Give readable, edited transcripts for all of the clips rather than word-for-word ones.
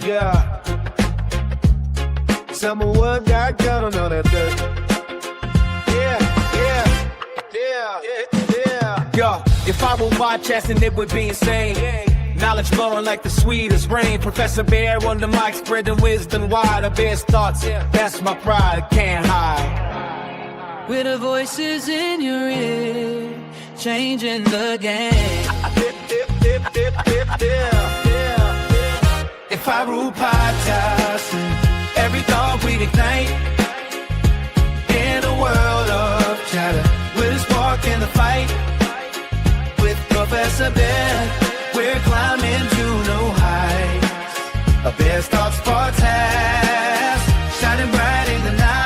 Yeah. Someone got gun on that dirt. Yeah. Yo, if I were podcasting, it would be insane. Knowledge flowing like the sweetest rain. Professor Bear on the mic, spreading wisdom wide. A bear's thoughts, that's my pride, I can't hide. With the voices in your ear, changing the game. If I rule podcasting, every thought we'd ignite. In a world of chatter, we'll spark in the fight. With Professor Bear, we're climbing to new heights. A Bear's thoughts podcast, shining bright in the night.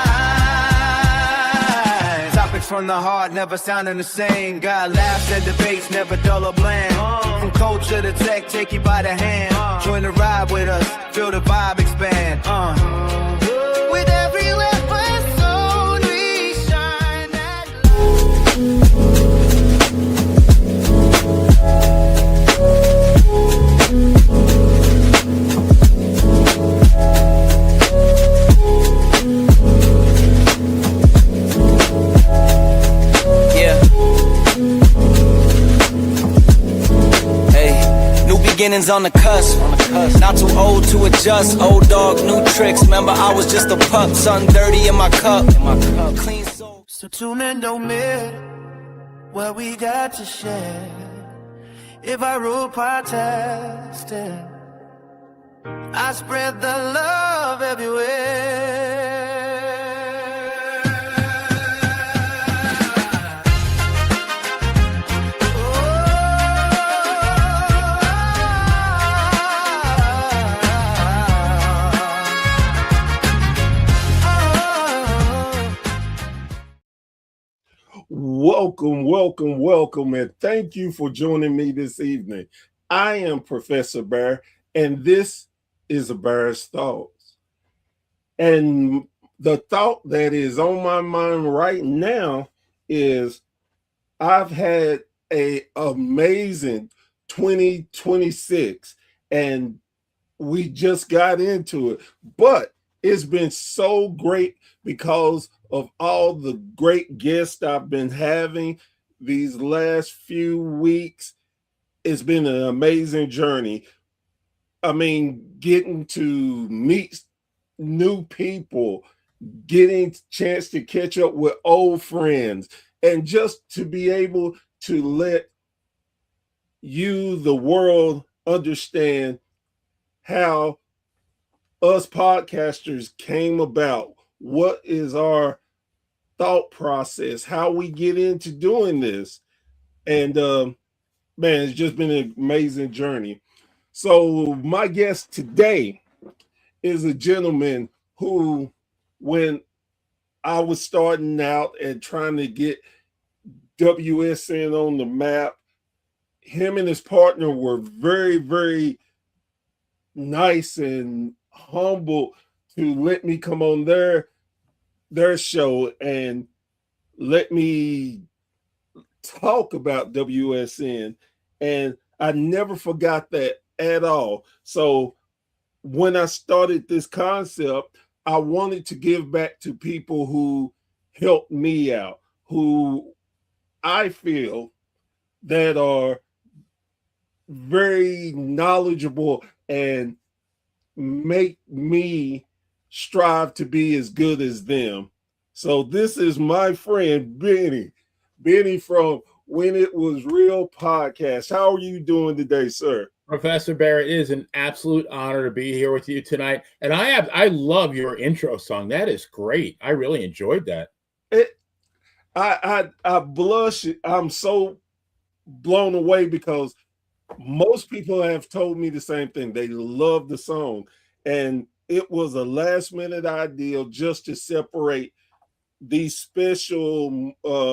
Topics from the heart, never sounding the same. Got laughs and debates, never dull or bland. From culture to tech, take you by the hand. Join the ride with us, feel the vibe expand. With every episode, we shine that beginnings on the cusp. Not too old to adjust. Old dog, new tricks. Remember, I was just a pup. Something dirty in my cup. Clean soul. So tune in, don't miss what we got to share. If I rule podcasting, I spread the love everywhere. Welcome, and thank you for joining me this evening. I am Professor Bear, and this is a Bear's Thoughts. And the thought that is on my mind right now is I've had an amazing 2026, and we just got into it, but it's been so great because of all the great guests I've been having these last few weeks. It's been an amazing journey. I mean, getting to meet new people, getting a chance to catch up with old friends, and just to be able to let you, the world, understand how us podcasters came about. What is our thought process, how we get into doing this. And man, it's just been an amazing journey. So my guest today is a gentleman who, when I was starting out and trying to get WSN on the map, him and his partner were very, very nice and humble to let me come on their show and let me talk about WSN. And I never forgot that at all. So when I started this concept, I wanted to give back to people who helped me out, who I feel that are very knowledgeable and make me strive to be as good as them. So this is my friend Benny from When It Was Real podcast. How are you doing today, sir? Professor Bear, it is an absolute honor to be here with you tonight. And I love your intro song. That is great. I really enjoyed that. I blush. I'm so blown away because most people have told me the same thing. They love the song. And it was a last minute idea just to separate these special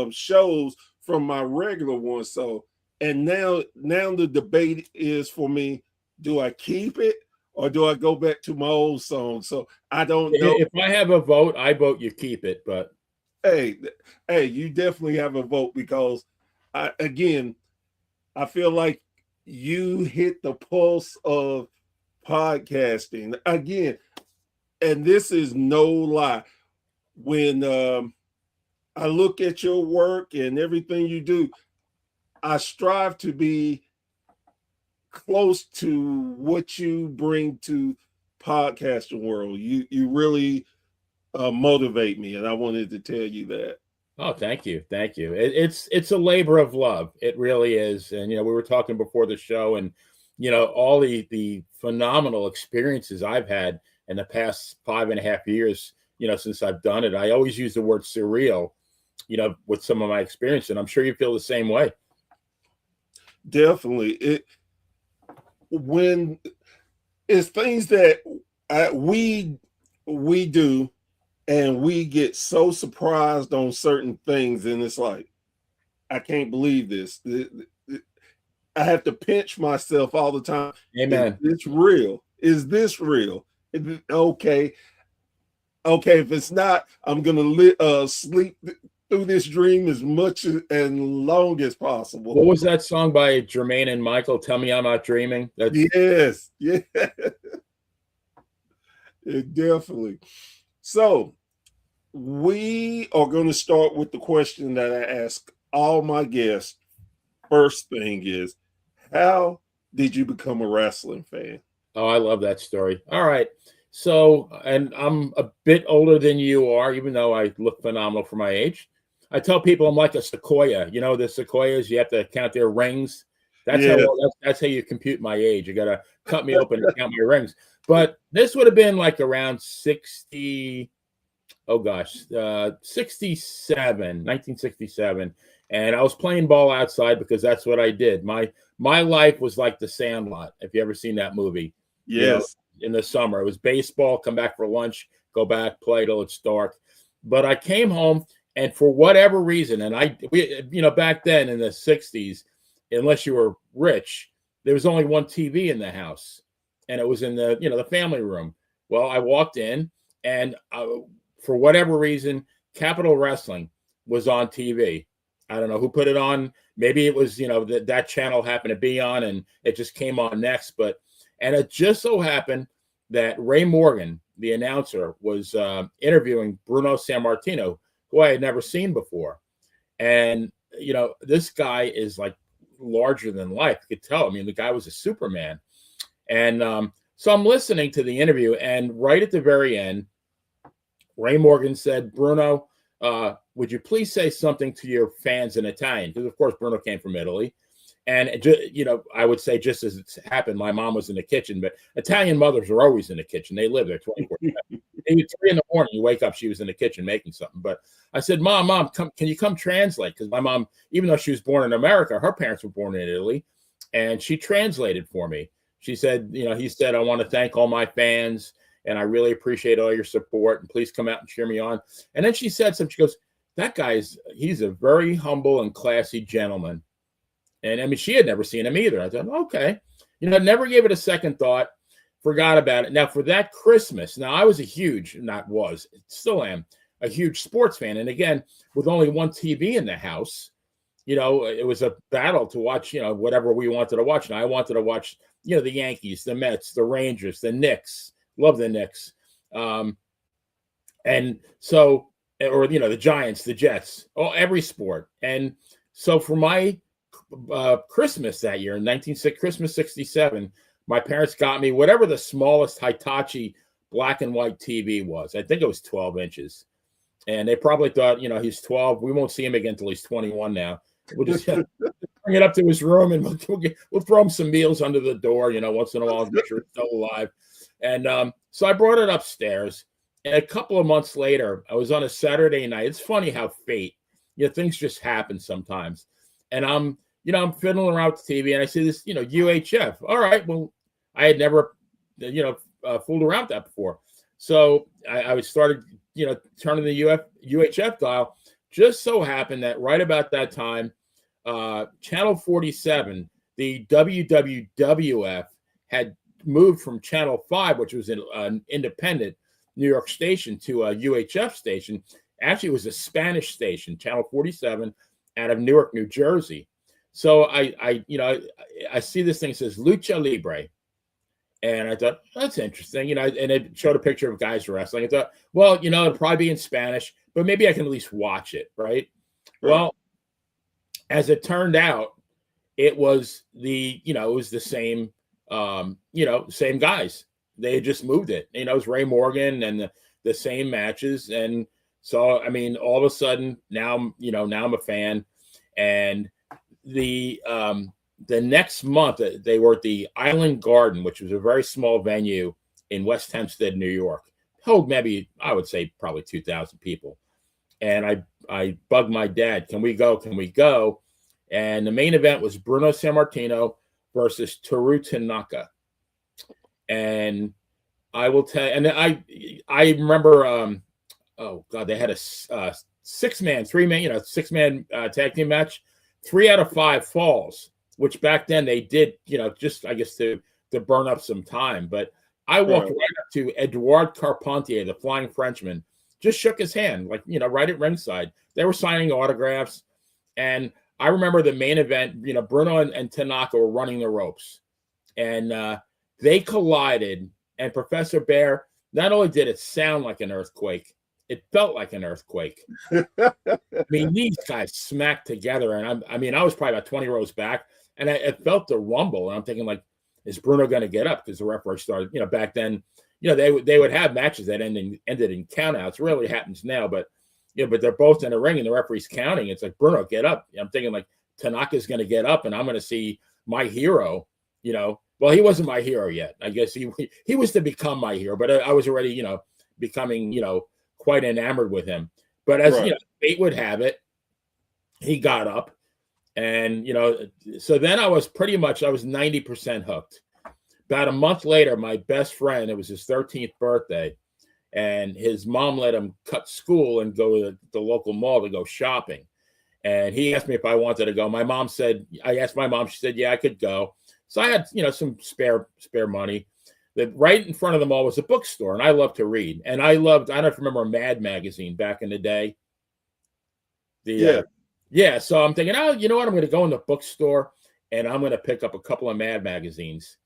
shows from my regular ones. So, and now the debate is for me, do I keep it or do I go back to my old song? So I don't know. If I have a vote, I vote you keep it. But hey, you definitely have a vote because I feel like you hit the pulse of podcasting again, and this is no lie. When I look at your work and everything you do, I strive to be close to what you bring to podcasting world. You really motivate me, and I wanted to tell you that. Oh, thank you, thank you. It's a labor of love. It really is. And we were talking before the show, and all the phenomenal experiences I've had in the past 5.5 years. Since I've done it, I always use the word surreal. With some of my experience, and I'm sure you feel the same way. Definitely, when it's things that we do, and we get so surprised on certain things, and it's like, I can't believe this. I have to pinch myself all the time. Amen. Is this real? Is this real? Okay. If it's not, I'm gonna sleep through this dream as much and long as possible. What was that song by Jermaine and Michael? Tell Me I'm Not Dreaming. Yes, yeah, definitely. So we are going to start with the question that I ask all my guests. First thing is, how did you become a wrestling fan? Oh, I love that story. All right. So, and I'm a bit older than you are, even though I look phenomenal for my age. I tell people I'm like a sequoia. The sequoias, you have to count their rings. That's how you compute my age. You got to cut me open and count my rings. But this would have been like around 67, 1967. And I was playing ball outside because that's what I did. My life was like The Sandlot, if you ever seen that movie. Yes. In the summer. It was baseball, come back for lunch, go back, play till it's dark. But I came home, and for whatever reason, and back then in the 60s, unless you were rich, there was only one TV in the house, and it was in the family room. Well, I walked in, and for whatever reason, Capital Wrestling was on TV. I don't know who put it on. Maybe it was, that channel happened to be on, and it just came on next. And it just so happened that Ray Morgan, the announcer, was interviewing Bruno Sammartino, who I had never seen before. And, this guy is like larger than life. You could tell. I mean, the guy was a Superman. And so I'm listening to the interview, and right at the very end, Ray Morgan said, Bruno, would you please say something to your fans in Italian? Because, of course, Bruno came from Italy. And, I would say, just as it's happened, my mom was in the kitchen, but Italian mothers are always in the kitchen. They live there 24/7. Maybe 3 in the morning, you wake up, she was in the kitchen making something. But I said, Mom, can you come translate? Because my mom, even though she was born in America, her parents were born in Italy, and she translated for me. She said, he said, I want to thank all my fans, and I really appreciate all your support, and please come out and cheer me on. And then she said something. She goes, that he's a very humble and classy gentleman. And I mean, she had never seen him either. I thought, okay, never gave it a second thought, forgot about it. Now, for that Christmas, I was still am a huge sports fan. And again, with only one TV in the house, it was a battle to watch, whatever we wanted to watch. And I wanted to watch, the Yankees, the Mets, the Rangers, the Knicks. Love the Knicks. And so, or, the Giants, the Jets, every sport. And so for my Christmas that year, Christmas 67, my parents got me whatever the smallest Hitachi black and white TV was. I think it was 12 inches. And they probably thought, he's 12. We won't see him again until he's 21 now. We'll just bring it up to his room, and we'll throw him some meals under the door, once in a while, make sure it's still alive. And so I brought it upstairs. And a couple of months later, I was on a Saturday night. It's funny how fate, things just happen sometimes. And I'm fiddling around with the TV, and I see this, UHF. All right, well, I had never, fooled around with that before. So I started, turning the UHF dial. Just so happened that right about that time, Channel 47, the WWWF, had moved from Channel 5, which was an independent New York station, to a UHF station. Actually, it was a Spanish station, Channel 47, out of Newark, New Jersey. So I see this thing that says Lucha Libre, And I thought, that's interesting, and it showed a picture of guys wrestling. I thought, well, it'll probably be in Spanish, but maybe I can at least watch it, right? Well, as it turned out, it was the same, same guys. They had just moved it. It was Ray Morgan and the same matches. And so, I mean, all of a sudden now I'm a fan. And the next month they were at the Island Garden, which was a very small venue in West Hempstead, New York. Held maybe, I would say probably 2,000 people. And I bugged my dad, can we go? Can we go? And the main event was Bruno Sammartino versus Toru Tanaka. And I will tell you, and I remember, oh God, they had a six-man tag team match. 3 out of 5 falls, which back then they did, just I guess to burn up some time. But I walked right up to Edouard Carpentier, the Flying Frenchman, just shook his hand, right at ringside. They were signing autographs. And I remember the main event, Bruno and Tanaka were running the ropes. And they collided. And Professor Bear, not only did it sound like an earthquake, it felt like an earthquake. I mean, these guys smacked together. And I was probably about 20 rows back. And I felt the rumble. And I'm thinking, is Bruno going to get up? Because the referee started, back then, they would have matches that ended in countouts. Rarely happens now, but but they're both in a ring and the referee's counting. It's like, Bruno, get up. I'm thinking Tanaka's going to get up and I'm going to see my hero. Well, he wasn't my hero yet. I guess he was to become my hero, but I was already becoming quite enamored with him. But as fate would have it, he got up, and so then I was 90% hooked. About a month later, my best friend, it was his 13th birthday, and his mom let him cut school and go to the local mall to go shopping. And he asked me if I wanted to go. I asked my mom, she said, yeah, I could go. So I had, some spare money. Right in front of the mall was a bookstore, and I love to read. And I don't know if you remember Mad Magazine back in the day. Yeah. So I'm thinking, you know what? I'm going to go in the bookstore and I'm going to pick up a couple of Mad magazines.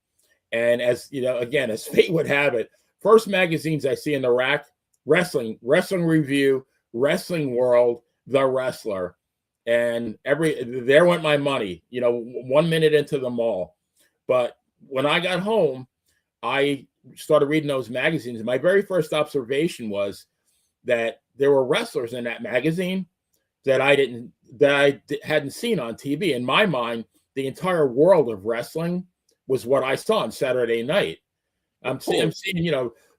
And as again, as fate would have it, first magazines I see in the rack: Wrestling Review, Wrestling World, The Wrestler, and there went my money. 1 minute into the mall, but when I got home, I started reading those magazines. And my very first observation was that there were wrestlers in that magazine that I hadn't seen on TV. In my mind, the entire world of wrestling was what I saw on Saturday night. I'm seeing,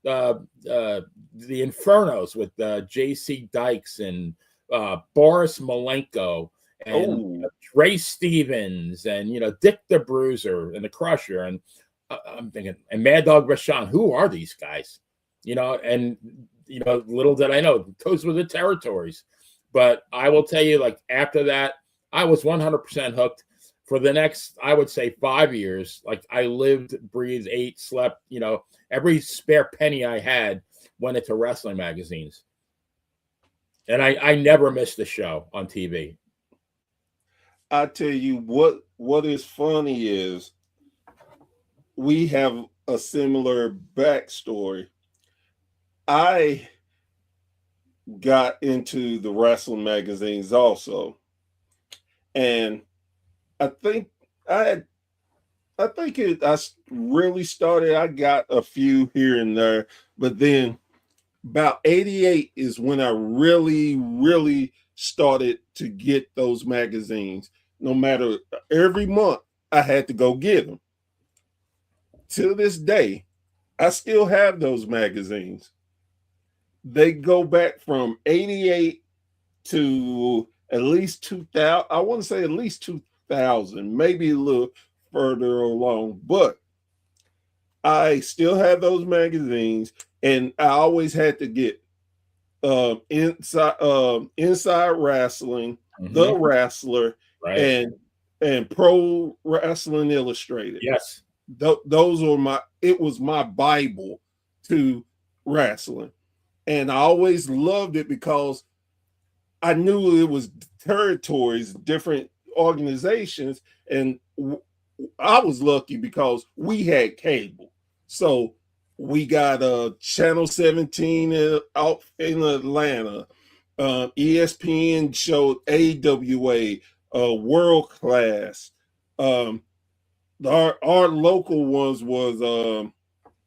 the Infernos with J.C. Dykes and Boris Malenko and Ray Stevens and, Dick the Bruiser and the Crusher. And I'm thinking, and Mad Dog Vachon, who are these guys? And little did I know, those were the territories. But I will tell you, after that, I was 100% hooked for the next, I would say, 5 years. I lived, breathed, ate, slept, every spare penny I had went into wrestling magazines. And I never missed a show on TV. I tell you what is funny is we have a similar backstory. I got into the wrestling magazines also, and I really started. I got a few here and there, but then about 88 is when I really started to get those magazines. No matter, every month I had to go get them. To this day, I still have those magazines. They go back from 88 to at least 2000. I want to say at least 2000, maybe a little further along, but I still have those magazines, and I always had to get Inside Wrestling, The Wrestler, right, and Pro Wrestling Illustrated. Yes. Those were it was my Bible to wrestling. And I always loved it because I knew it was territories, different organizations. And I was lucky because we had cable. So we got Channel 17 out in Atlanta. ESPN showed AWA, World Class. Our local ones was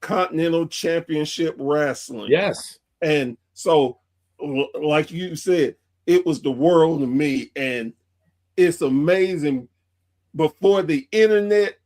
Continental Championship Wrestling. Yes. And so, like you said, it was the world to me. And it's amazing. Before the internet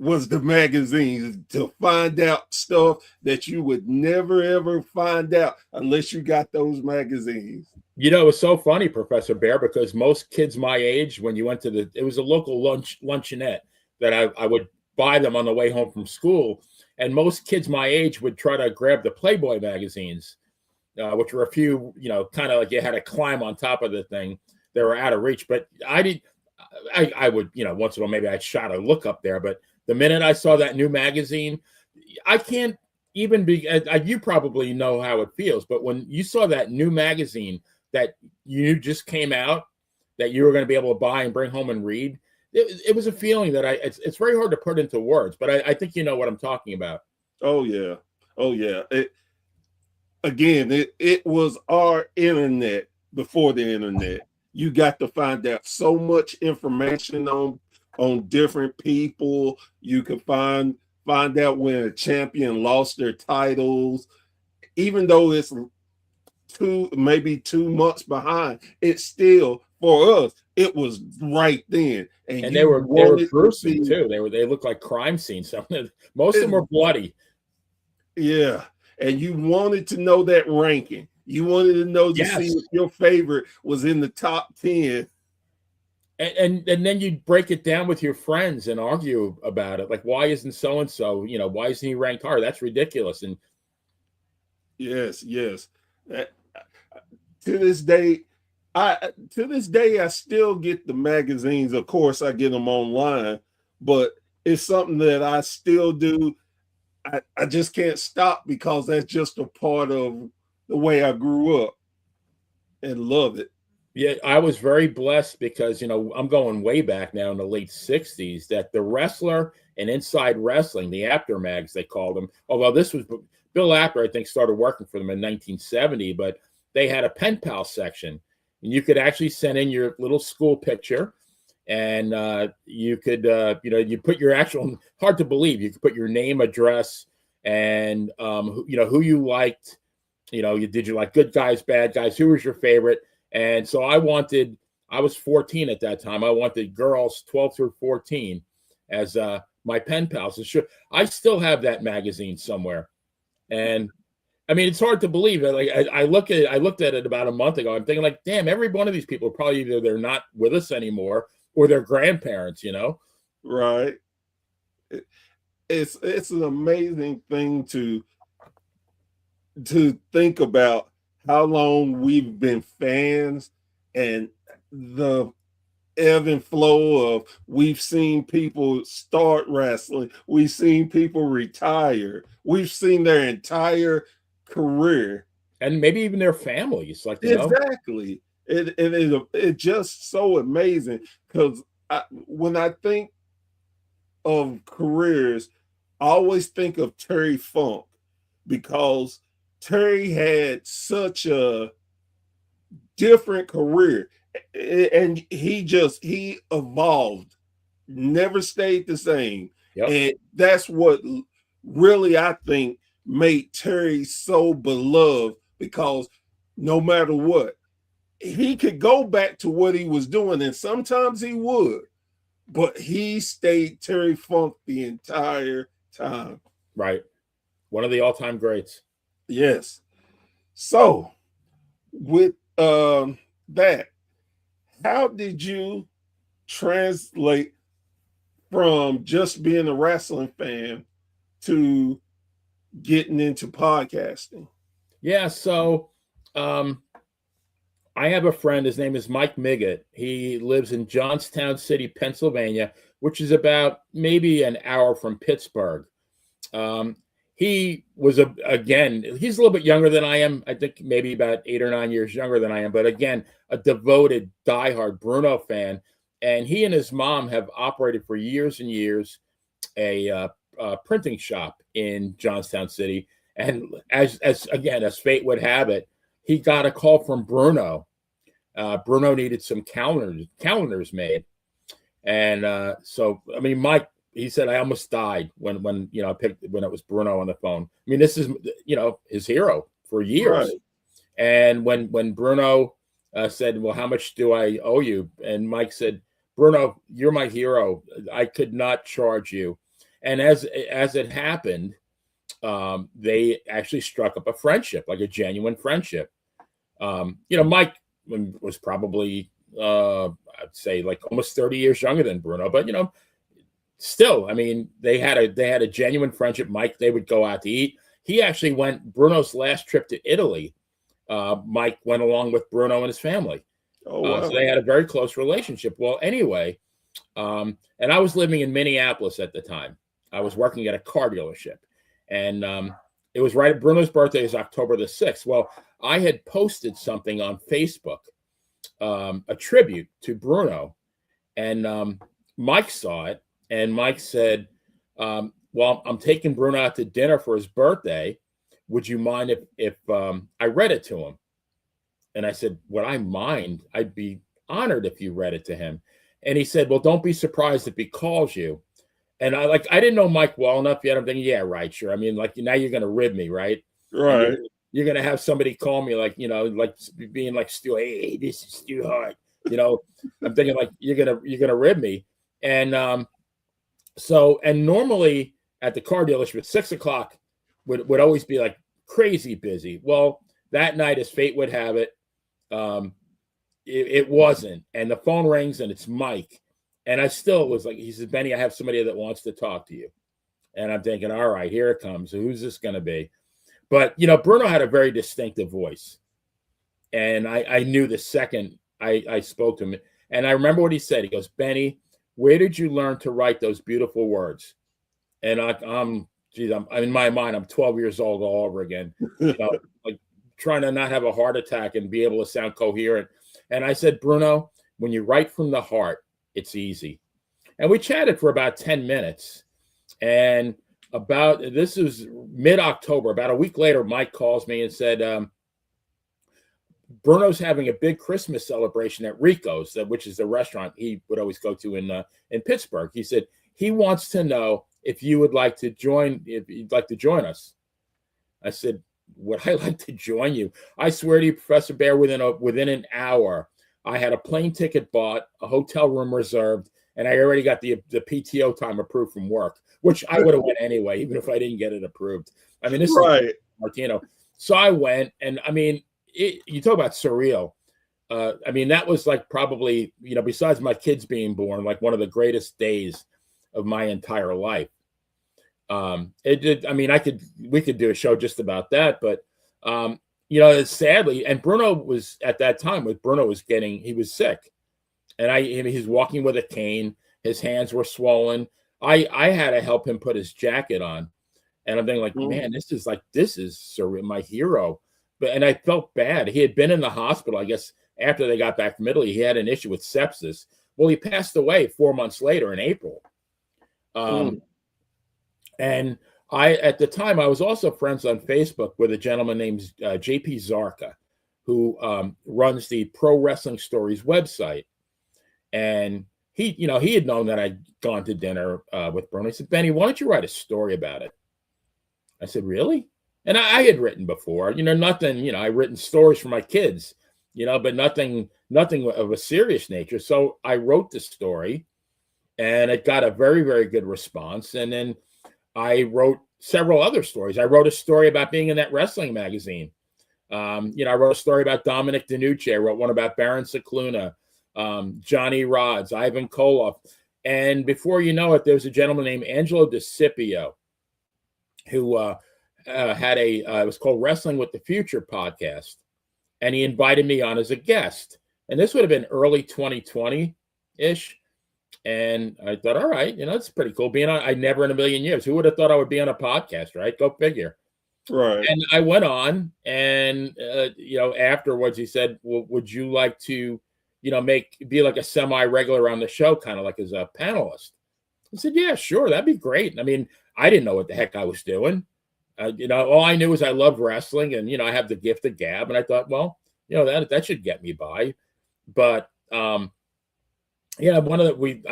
was the magazines, to find out stuff that you would never, ever find out unless you got those magazines. You know, it was so funny, Professor Bear, because most kids my age, when you went to it was a local luncheonette that I would buy them on the way home from school. And most kids my age would try to grab the Playboy magazines, which were a few, kind of like you had to climb on top of the thing. They were out of reach. But I would, once in a while, maybe I'd shot a look up there. But the minute I saw that new magazine, I can't even be, you probably know how it feels. But when you saw that new magazine that you just came out, that you were going to be able to buy and bring home and read, it was a feeling that it's very hard to put into words, but I think you know what I'm talking about. Oh yeah. It was our internet before the internet. You got to find out so much information on different people. You could find out when a champion lost their titles, even though it's maybe 2 months behind. It's still, for us, it was right then. And they were gruesome too. They looked like crime scenes. Most of them were bloody. Yeah. And you wanted to know that ranking. You wanted to know to see if your favorite was in the top 10. And then you'd break it down with your friends and argue about it. Like, why isn't so-and-so, why isn't he ranked higher? That's ridiculous. And yes. To this day, I still get the magazines. Of course, I get them online, but it's something that I still do. I just can't stop because that's just a part of the way I grew up and love it. Yeah, I was very blessed because, I'm going way back now in the late 60s, that the Wrestler and Inside Wrestling, the Apter mags, they called them, although this was Bill Apter, I think, started working for them in 1970, but they had a pen pal section. And you could actually send in your little school picture, and you could, you put your actual, hard to believe, you could put your name, address, and, who you liked. Did you like good guys, bad guys? Who was your favorite? And so I was 14 at that time. I wanted girls 12 through 14 as my pen pals. I still have that magazine somewhere. And I mean, it's hard to believe. Like I looked at it about a month ago. I'm thinking, like, damn, every one of these people probably either they're not with us anymore or their grandparents. Right. It's an amazing thing to think about how long we've been fans and the ebb and flow of, we've seen people start wrestling, we've seen people retire, we've seen their entire career, and maybe even their families. Like exactly. It's just so amazing because when I think of careers, I always think of Terry Funk, because Terry had such a different career, and he evolved, never stayed the same. Yep. And that's what really, I think, made Terry so beloved, because no matter what, he could go back to what he was doing, and sometimes he would, but he stayed Terry Funk the entire time. Right. One of the all-time greats. Yes. So with that, how did you translate from just being a wrestling fan to getting into podcasting? Yeah, so I have a friend. His name is Mike Miggott. He lives in Johnstown City, Pennsylvania, which is about maybe an hour from Pittsburgh. He was, he's a little bit younger than I am. I think maybe about 8 or 9 years younger than I am. But again, a devoted, diehard Bruno fan. And he and his mom have operated for years and years a printing shop in Johnstown City. And as fate would have it, he got a call from Bruno. Bruno needed some calendars made. And so, I mean, Mike, he said, I almost died when I picked when it was Bruno on the phone. I mean, this is, his hero for years. Right. And when Bruno said, well, how much do I owe you? And Mike said, Bruno, you're my hero. I could not charge you. And as it happened, they actually struck up a friendship, like a genuine friendship. Mike was probably, I'd say, like almost 30 years younger than Bruno, but still, I mean, they had a genuine friendship. Mike, they would go out to eat. He actually went Bruno's last trip to Italy. Mike went along with Bruno and his family. Oh, wow. So they had a very close relationship. Well, anyway, and I was living in Minneapolis at the time. I was working at a car dealership, and it was right. Bruno's birthday is October the 6th. Well, I had posted something on Facebook, a tribute to Bruno, and Mike saw it, and Mike said, well, I'm taking Bruno out to dinner for his birthday. Would you mind if I read it to him? And I said, would I mind? I'd be honored if you read it to him. And he said, well, don't be surprised if he calls you. And I didn't know Mike well enough yet. I'm thinking, yeah, right, sure. I mean, like, now you're going to rib me, right? Right. You're going to have somebody call me like being like Stu, hey, this is Stu Hart. I'm thinking like, you're going to rib me. And so normally at the car dealership at 6 o'clock would always be like crazy busy. Well, that night, as fate would have it, it wasn't. And the phone rings and it's Mike. And I still was like, he said, Benny, I have somebody that wants to talk to you. And I'm thinking, all right, here it comes. Who's this going to be? But, Bruno had a very distinctive voice. And I knew the second I spoke to him. And I remember what he said. He goes, Benny, where did you learn to write those beautiful words? And I'm in my mind, I'm 12 years old all over again. Like trying to not have a heart attack and be able to sound coherent. And I said, Bruno, when you write from the heart, it's easy. And we chatted for about 10 minutes. And this was mid-October, about a week later, Mike calls me and said, Bruno's having a big Christmas celebration at Rico's, which is the restaurant he would always go to in Pittsburgh. He said he wants to know if you'd like to join us. I said, would I like to join you? I swear to you, Professor Bear, within an hour, I had a plane ticket bought, a hotel room reserved, and I already got the PTO time approved from work, which I would have went anyway, even if I didn't get it approved. I mean, this is Martino. So I went, and I mean, you talk about surreal. I mean, that was like probably, besides my kids being born, like one of the greatest days of my entire life. It did. I mean, we could do a show just about that, but sadly, and Bruno was at that time he was sick, and he's walking with a cane. His hands were swollen. I had to help him put his jacket on, and I'm thinking like, man, this is surreal, my hero. And I felt bad. He had been in the hospital, I guess, after they got back from Italy. He had an issue with sepsis. Well, he passed away 4 months later in April. And at the time, I was also friends on Facebook with a gentleman named JP Zarka, who runs the Pro Wrestling Stories website. And he had known that I'd gone to dinner with Bruno. He said, Benny, why don't you write a story about it? I said, really? And I had written before, nothing, I'd written stories for my kids, but nothing of a serious nature. So I wrote the story, and it got a very, very good response. And then I wrote several other stories. I wrote a story about being in that wrestling magazine. I wrote a story about Dominic DeNucci. I wrote one about Baron Cicluna, Johnny Rods, Ivan Koloff. And before you know it, there was a gentleman named Angelo DeCipio who had it was called Wrestling with the Future podcast. And he invited me on as a guest. And this would have been early 2020-ish. And I thought, all right, it's pretty cool being on. I never in a million years. Who would have thought I would be on a podcast, right? Go figure. Right. And I went on, and afterwards he said, well, would you like to, be like a semi-regular on the show, kind of like as a panelist? I said, yeah, sure, that'd be great. I mean, I didn't know what the heck I was doing. All I knew was I loved wrestling, and I have the gift of gab, and I thought, well, that should get me by. But I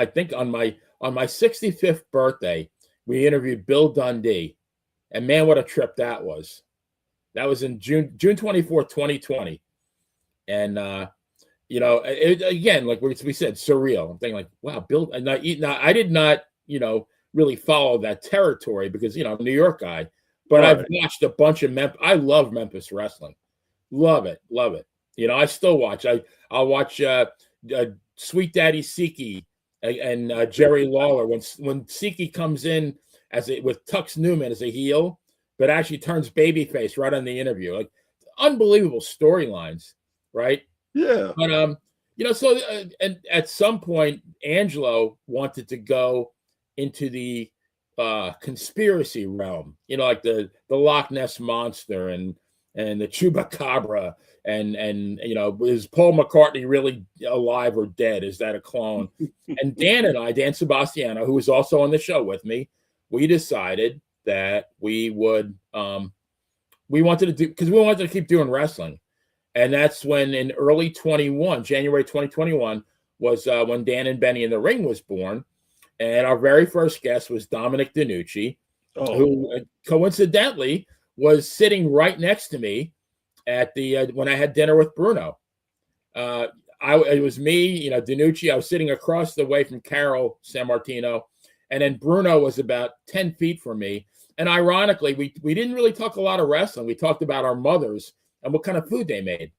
think on my 65th birthday, we interviewed Bill Dundee, and man, what a trip that was. That was in June 24th, 2020, and again, like we said, surreal. I'm thinking like, wow, Bill. And I did not, really follow that territory because I'm a New York guy, but Right. I've watched a bunch of I love Memphis wrestling, love it. I still watch. I'll watch Sweet Daddy Siki and Jerry Lawler when Siki comes in with Tux Newman as a heel, but actually turns babyface right on the interview. Like unbelievable storylines, right? Yeah. But and at some point, Angelo wanted to go into the conspiracy realm, like the Loch Ness monster and the Chupacabra, and is Paul McCartney really alive or dead? Is that a clone? And Dan Sebastiano, who was also on the show with me, we decided that we would we wanted to keep doing wrestling. And that's when in January 2021 was when Dan and Benny in the Ring was born. And our very first guest was Dominic DeNucci, who coincidentally was sitting right next to me at the when I had dinner with Bruno. It was me, DeNucci. I was sitting across the way from Carol Sammartino, and then Bruno was about 10 feet from me. And ironically, we didn't really talk a lot of wrestling. We talked about our mothers and what kind of food they made.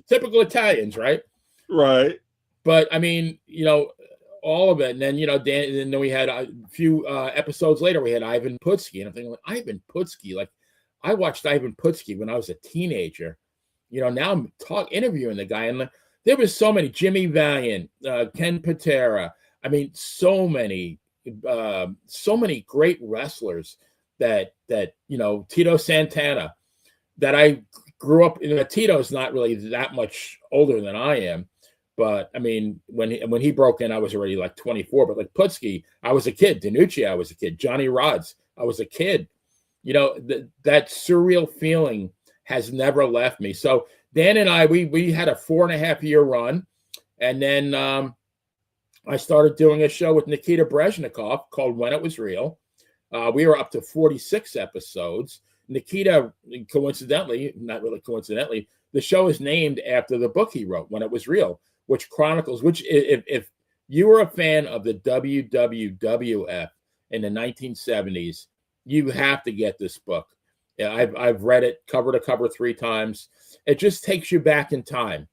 Typical Italians, right? Right. But I mean, all of it. And then, Dan, and then we had a few episodes later, we had Ivan Putski. And I'm thinking, like, Ivan Putski, like I watched Ivan Putski when I was a teenager. Now I'm interviewing the guy. And there was so many, Jimmy Valiant, Ken Patera. I mean, so many great wrestlers that Tito Santana, that I grew up in. Tito's not really that much older than I am, but I mean, when he broke in, I was already like 24. But like Putski, I was a kid. DeNucci, I was a kid. Johnny Rods, I was a kid. That surreal feeling has never left me. So Dan and I, we had a 4.5-year run, and then I started doing a show with Nikita Brezhnikov called When It Was Real. We were up to 46 episodes. Nikita, coincidentally, not really coincidentally, the show is named after the book he wrote, When It Was Real, which chronicles, if you were a fan of the WWF in the 1970s, you have to get this book. Yeah, I've read it cover to cover 3 times. It just takes you back in time,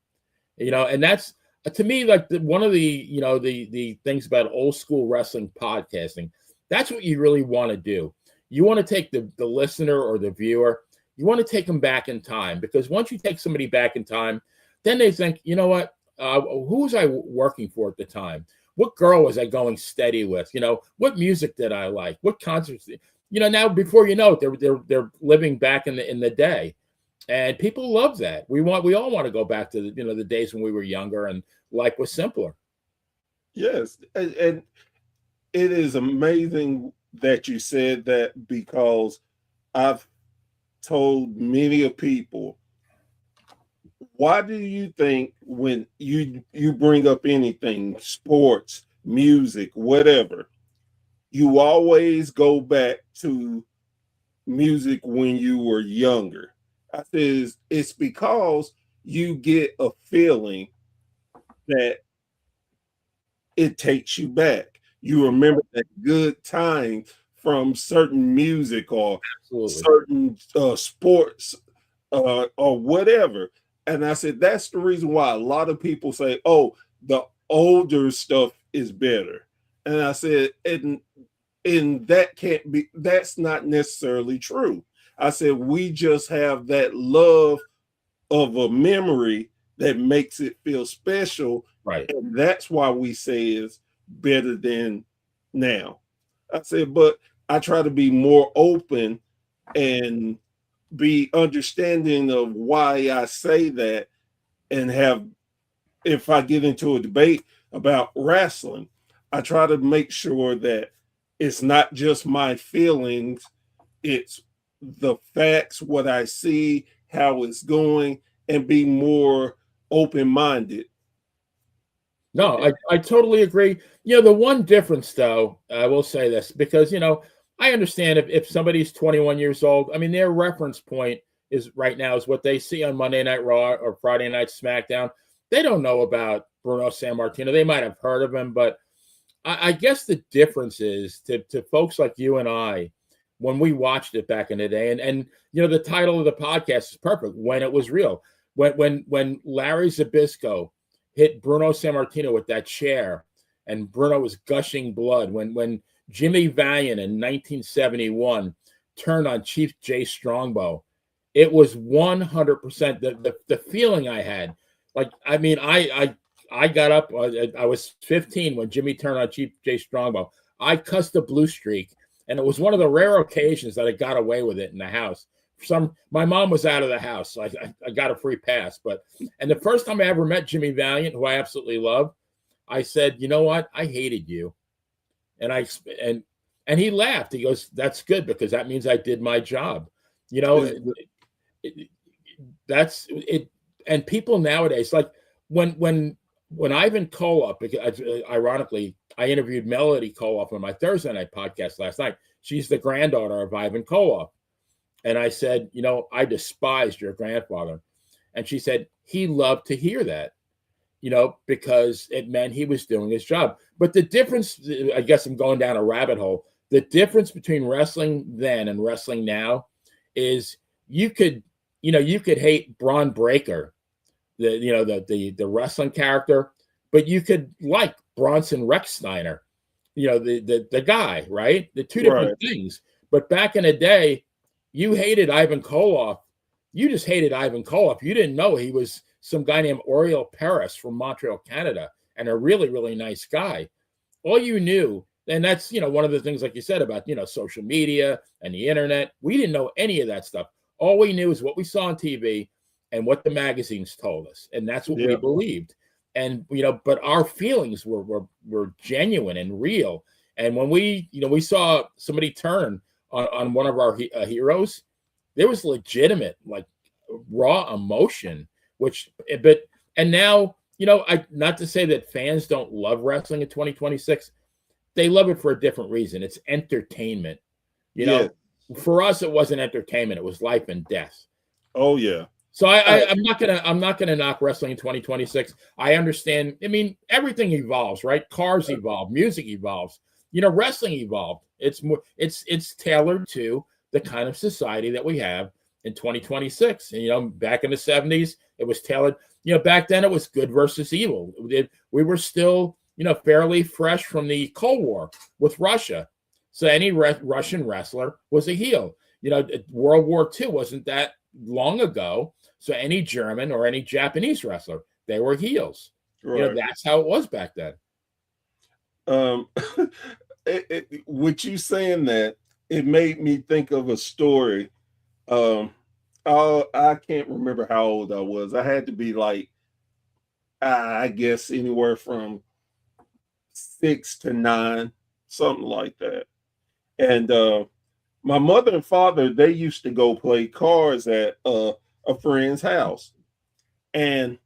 and that's to me like one of the the things about old school wrestling podcasting. That's what you really want to do. You want to take the listener or the viewer, you want to take them back in time, because once you take somebody back in time, then they think, you know what, who was I working for at the time? What girl was I going steady with? What music did I like? What concerts? Now before you know it, they're living back in the day, and people love that. We all want to go back to the days when we were younger and life was simpler. Yes, and it is amazing that you said that, because I've told many of people, why do you think when you bring up anything, sports, music, whatever, you always go back to music when you were younger? I says it's because you get a feeling that it takes you back. You remember that good time from certain music or Absolutely. certain sports or whatever. And I said, that's the reason why a lot of people say, oh, the older stuff is better. And I said, and that's not necessarily true. I said, we just have that love of a memory that makes it feel special. Right. And that's why we say it's better than now. I said, but I try to be more open and be understanding of why I say that, and have, if I get into a debate about wrestling, I try to make sure that it's not just my feelings, it's the facts, what I see, how it's going, and be more open-minded. No, I totally agree. The one difference, though, I will say this because, I understand if somebody's 21 years old, I mean, their reference point is right now is what they see on Monday Night Raw or Friday Night SmackDown. They don't know about Bruno Sammartino. They might have heard of him, but I guess the difference is to folks like you and I, when we watched it back in the day, and the title of the podcast is perfect, When It Was Real. When Larry Zbyszko hit Bruno Sammartino with that chair, and Bruno was gushing blood. When Jimmy Valiant in 1971 turned on Chief Jay Strongbow, it was 100% the feeling I had. Like, I mean, I got up. I was 15 when Jimmy turned on Chief Jay Strongbow. I cussed a blue streak, and it was one of the rare occasions that I got away with it in the house. My mom was out of the house, so I got a free pass. And the first time I ever met Jimmy Valiant, who I absolutely love, I said, "You know what? I hated you," and he laughed. He goes, "That's good because that means I did my job." That's it. And people nowadays, like when Ivan Koloff, because ironically, I interviewed Melody Koloff on my Thursday night podcast last night. She's the granddaughter of Ivan Koloff. And I said, I despised your grandfather. And she said, he loved to hear that, because it meant he was doing his job. But the difference, I guess I'm going down a rabbit hole. The difference between wrestling then and wrestling now is you could hate Braun Breaker, the wrestling character, but you could like Bronson Rechsteiner, the guy, right? The two different things. But back in the day, you hated Ivan Koloff. You just hated Ivan Koloff. You didn't know he was some guy named Oriel Paris from Montreal, Canada, and a really, really nice guy. All you knew, and that's, one of the things, like you said, about, social media and the internet. We didn't know any of that stuff. All we knew is what we saw on TV and what the magazines told us. And that's what we believed. And, but our feelings were genuine and real. And when we saw somebody turn on one of our heroes, there was legitimate, like, raw emotion, and now, not to say that fans don't love wrestling in 2026. They love it for a different reason. It's entertainment. For us, it wasn't entertainment. It was life and death. Oh, yeah. So I'm not gonna knock wrestling in 2026. I understand. I mean, everything evolves, right? Cars evolve, music evolves. Wrestling evolved. It's tailored to the kind of society that we have in 2026. And back in the 70s, it was tailored. Back then it was good versus evil. We were still fairly fresh from the Cold War with Russia. So any Russian wrestler was a heel. World War II wasn't that long ago. So any German or any Japanese wrestler, they were heels. Right. That's how it was back then. With you saying that, it made me think of a story. I can't remember how old I was. I had to be like, I guess anywhere from 6 to 9, something like that. And my mother and father, they used to go play cards at a friend's house. And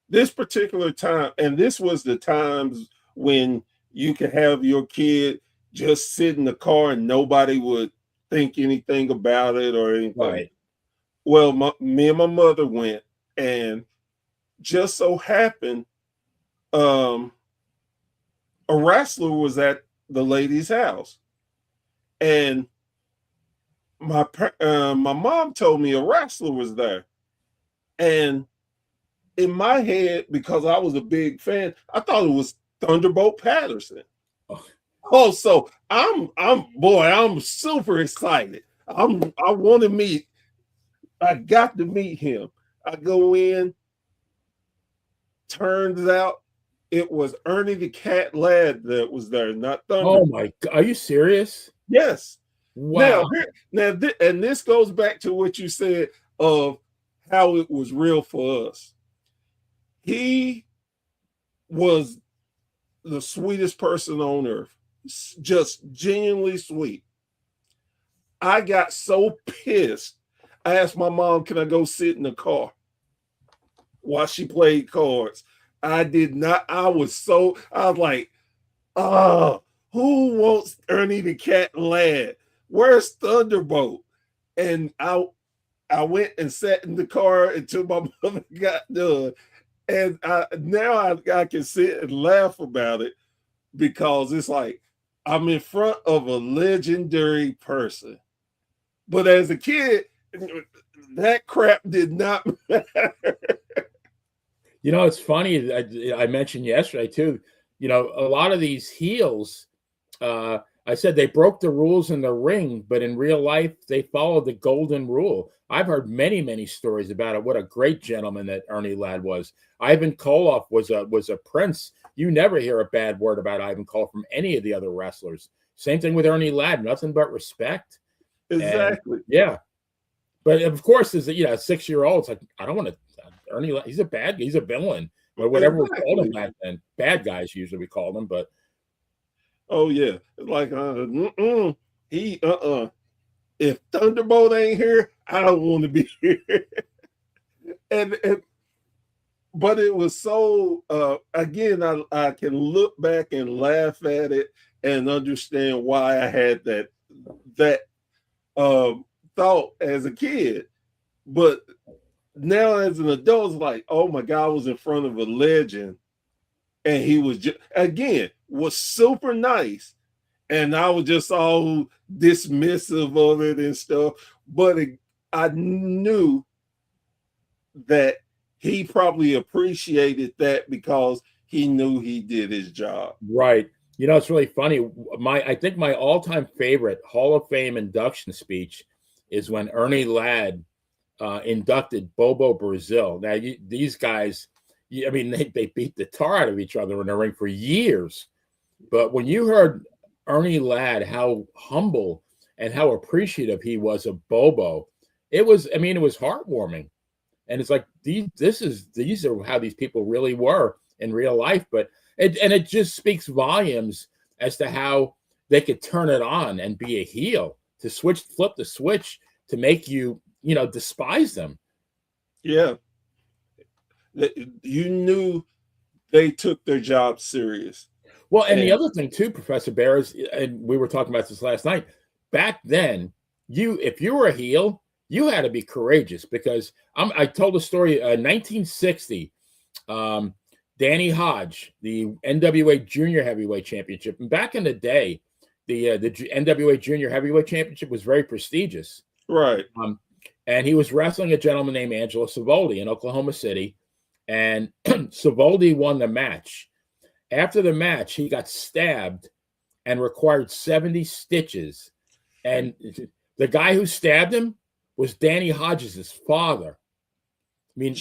this particular time, and this was the times when you could have your kid just sit in the car and nobody would think anything about it or anything. Right. Well, me and my mother went, and just so happened, a wrestler was at the lady's house, and my mom told me a wrestler was there, and in my head, because I was a big fan, I thought it was Thunderbolt Patterson. Oh, so I'm super excited. I want to meet. I got to meet him. I go in. Turns out it was Ernie the Cat Ladd that was there, not Thunder. Oh my God, are you serious? Yes. Wow. And this goes back to what you said of how it was real for us. He was the sweetest person on earth, just genuinely sweet. I got so pissed. I asked my mom, "Can I go sit in the car while she played cards?" I did not. I was like, "Oh, who wants Ernie the Cat Lad? Where's Thunderbolt?" And I went and sat in the car until my mother got done. And I can sit and laugh about it because it's like I'm in front of a legendary person. But as a kid, that crap did not matter. You know, it's funny. I mentioned yesterday too. You know, a lot of these heels. I said they broke the rules in the ring, but in real life, they followed the golden rule. I've heard many, many stories about it. What a great gentleman that Ernie Ladd was. Ivan Koloff was a prince. You never hear a bad word about Ivan Koloff from any of the other wrestlers. Same thing with Ernie Ladd. Nothing but respect. Exactly. And, yeah. But of course, as a 6-year-old, it's like, I don't want to. Ernie Ladd, he's a bad guy. He's a villain. Or whatever we called him back then. Bad guys usually we called him, but. Oh yeah, like if Thunderbolt ain't here, I don't want to be here. and but it was so again, I can look back and laugh at it and understand why I had that thought as a kid. But now as an adult, it's like, oh my God, I was in front of a legend. And he was just, again, was super nice. And I was just all dismissive of it and stuff. But I knew that he probably appreciated that because he knew he did his job. Right. You know, it's really funny. I think my all-time favorite Hall of Fame induction speech is when Ernie Ladd inducted Bobo Brazil. Now, these guys, I mean, they beat the tar out of each other in the ring for years. But when you heard Ernie Ladd, how humble and how appreciative he was of Bobo, it was heartwarming. And it's like, these are how these people really were in real life. But it just speaks volumes as to how they could turn it on and be a heel, to flip the switch to make you, despise them. Yeah. You knew they took their job serious. Well, and the other thing too, Professor Bear, is, and we were talking about this last night, back then, if you were a heel, you had to be courageous, because I told a story, 1960, Danny Hodge, the NWA Junior Heavyweight Championship. And back in the day, the NWA Junior Heavyweight Championship was very prestigious. Right. And he was wrestling a gentleman named Angelo Savoldi in Oklahoma City. And Savoldi won the match. After the match, he got stabbed and required 70 stitches. And the guy who stabbed him was Danny Hodges' father. I mean,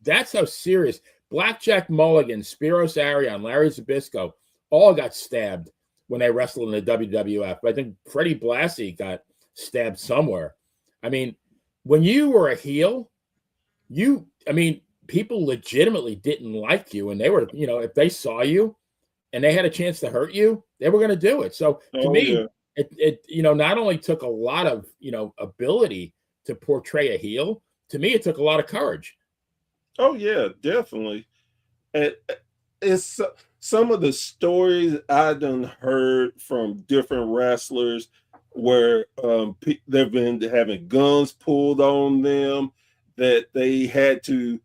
that's how serious. Blackjack Mulligan, Spiros Arion, Larry Zbyszko all got stabbed when they wrestled in the WWF. I think Freddie Blassie got stabbed somewhere. I mean, when you were a heel, people legitimately didn't like you, and they were, if they saw you and they had a chance to hurt you, they were going to do it. So to me, it not only took a lot of, ability to portray a heel, to me, it took a lot of courage. Oh yeah, definitely. And it's some of the stories I done heard from different wrestlers where they've been having guns pulled on them, that they had to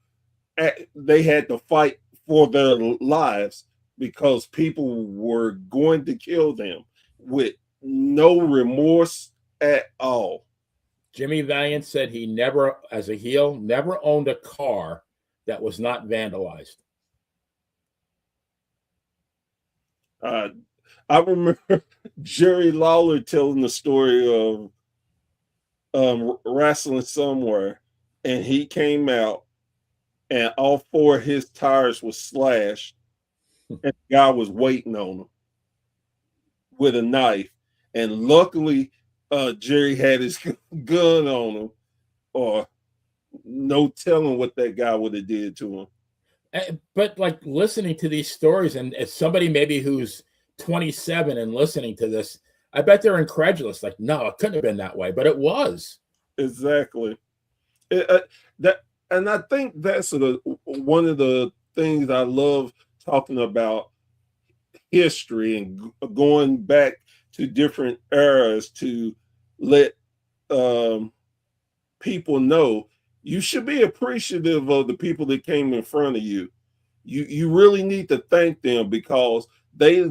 fight for their lives because people were going to kill them with no remorse at all. Jimmy Valiant said he never, as a heel, never owned a car that was not vandalized. I remember Jerry Lawler telling the story of wrestling somewhere, and he came out and all four of his tires were slashed, and the guy was waiting on him with a knife. And luckily, Jerry had his gun on him, or no telling what that guy would have did to him. But like listening to these stories, and as somebody maybe who's 27 and listening to this, I bet they're incredulous. Like, no, it couldn't have been that way, but it was. Exactly. That, and I think that's one of the things I love talking about history and going back to different eras to let um, people know you should be appreciative of the people that came in front of you. You really need to thank them because they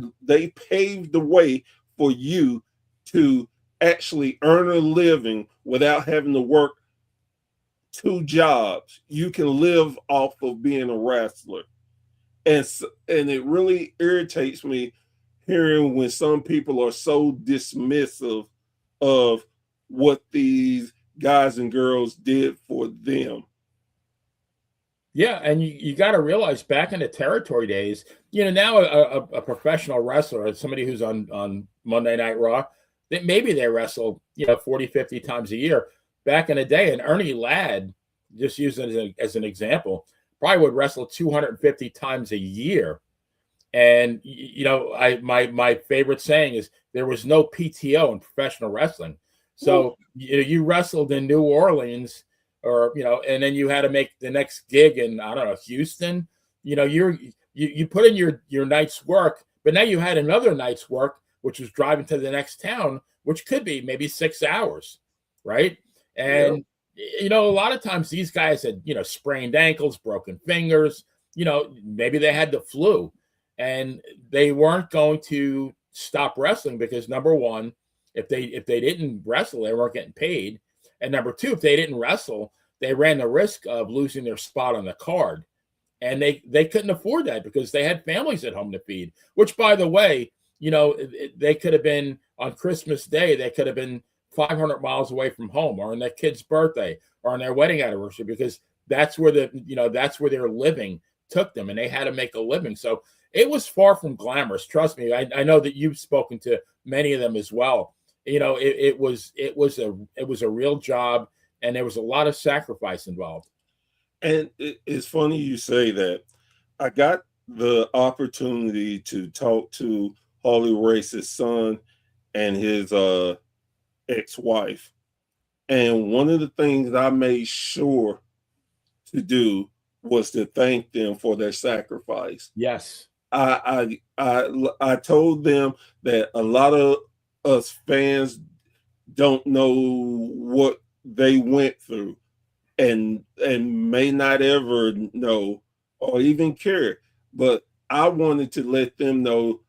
paved the way for you to actually earn a living without having to work two jobs. You can live off of being a wrestler. And it really irritates me hearing when some people are so dismissive of what these guys and girls did for them. Yeah, and you got to realize back in the territory days, now a professional wrestler, somebody who's on Monday Night Raw, that maybe they wrestle, 40, 50 times a year. Back in the day, and Ernie Ladd, just using it as an example, probably would wrestle 250 times a year. And my favorite saying is there was no PTO in professional wrestling. So you wrestled in New Orleans, or and then you had to make the next gig in, I don't know, Houston. You put in your night's work, but now you had another night's work, which was driving to the next town, which could be maybe 6 hours, right? And a lot of times these guys had sprained ankles, broken fingers, maybe they had the flu, and they weren't going to stop wrestling because, number one, if they didn't wrestle, they weren't getting paid. And number two, if they didn't wrestle, they ran the risk of losing their spot on the card. And they couldn't afford that because they had families at home to feed, which, by the way, they could have been on Christmas Day, they could have been 500 miles away from home, or on their kid's birthday, or on their wedding anniversary, because that's where that's where their living took them, and they had to make a living. So it was far from glamorous. Trust me. I know that you've spoken to many of them as well. It was a real job, and there was a lot of sacrifice involved. And it's funny you say that. I got the opportunity to talk to Harley Race's son and his ex-wife. And one of the things I made sure to do was to thank them for their sacrifice. Yes. I told them that a lot of us fans don't know what they went through and may not ever know or even care. But I wanted to let them know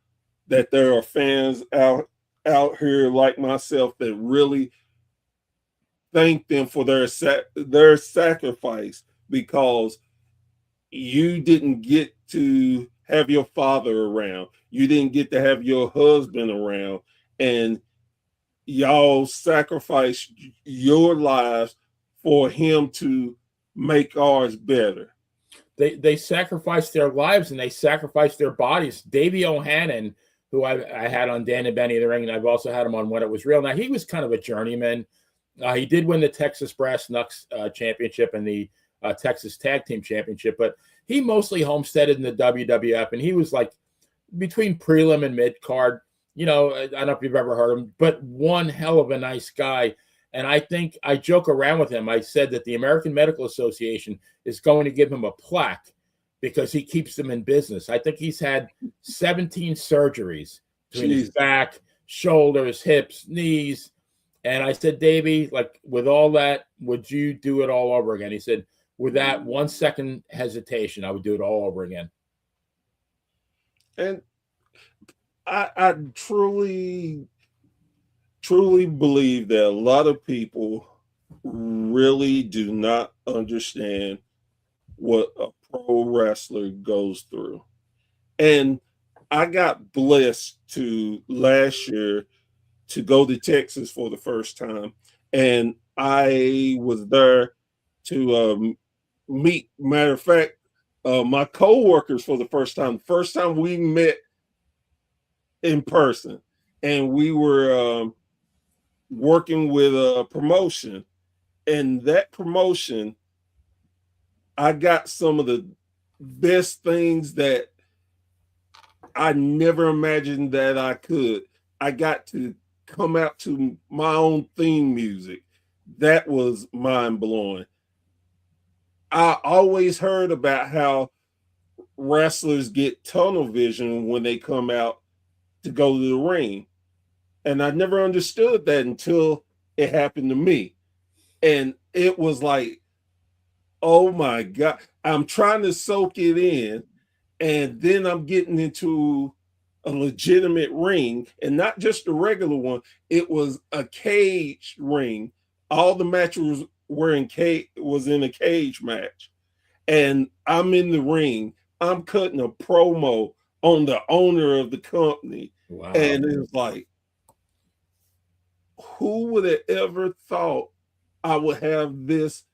that there are fans out here like myself that really thank them for their sacrifice, because you didn't get to have your father around. You didn't get to have your husband around, and y'all sacrificed your lives for him to make ours better. They sacrificed their lives, and they sacrificed their bodies. Davey O'Hannon, who I had on Dan and Benny in the Ring, and I've also had him on When It Was Real. Now, he was kind of a journeyman. He did win the Texas Brass Knucks Championship and the Texas Tag Team Championship, but he mostly homesteaded in the WWF, and he was like between prelim and mid card. I don't know if you've ever heard him, but one hell of a nice guy. And I think I joke around with him. I said that the American Medical Association is going to give him a plaque because he keeps them in business. I think he's had 17 surgeries between his back, shoulders, hips, knees. And I said, Davey, like, with all that, would you do it all over again? He said, with that 1 second hesitation, I would do it all over again. And I truly believe that a lot of people really do not understand what a pro wrestler goes through. And I got blessed to last year to go to Texas for the first time. And I was there to meet, matter of fact, my co-workers for the first time. First time we met in person. And we were working with a promotion. And that promotion, I got some of the best things that I never imagined that I could. I got to come out to my own theme music. That was mind blowing. I always heard about how wrestlers get tunnel vision when they come out to go to the ring. And I never understood that until it happened to me. And it was like, oh my God, I'm trying to soak it in. And then I'm getting into a legitimate ring, and not just a regular one. It was a cage ring. All the matches were in a cage match. And I'm in the ring. I'm cutting a promo on the owner of the company. Wow. And it's like, who would have ever thought I would have this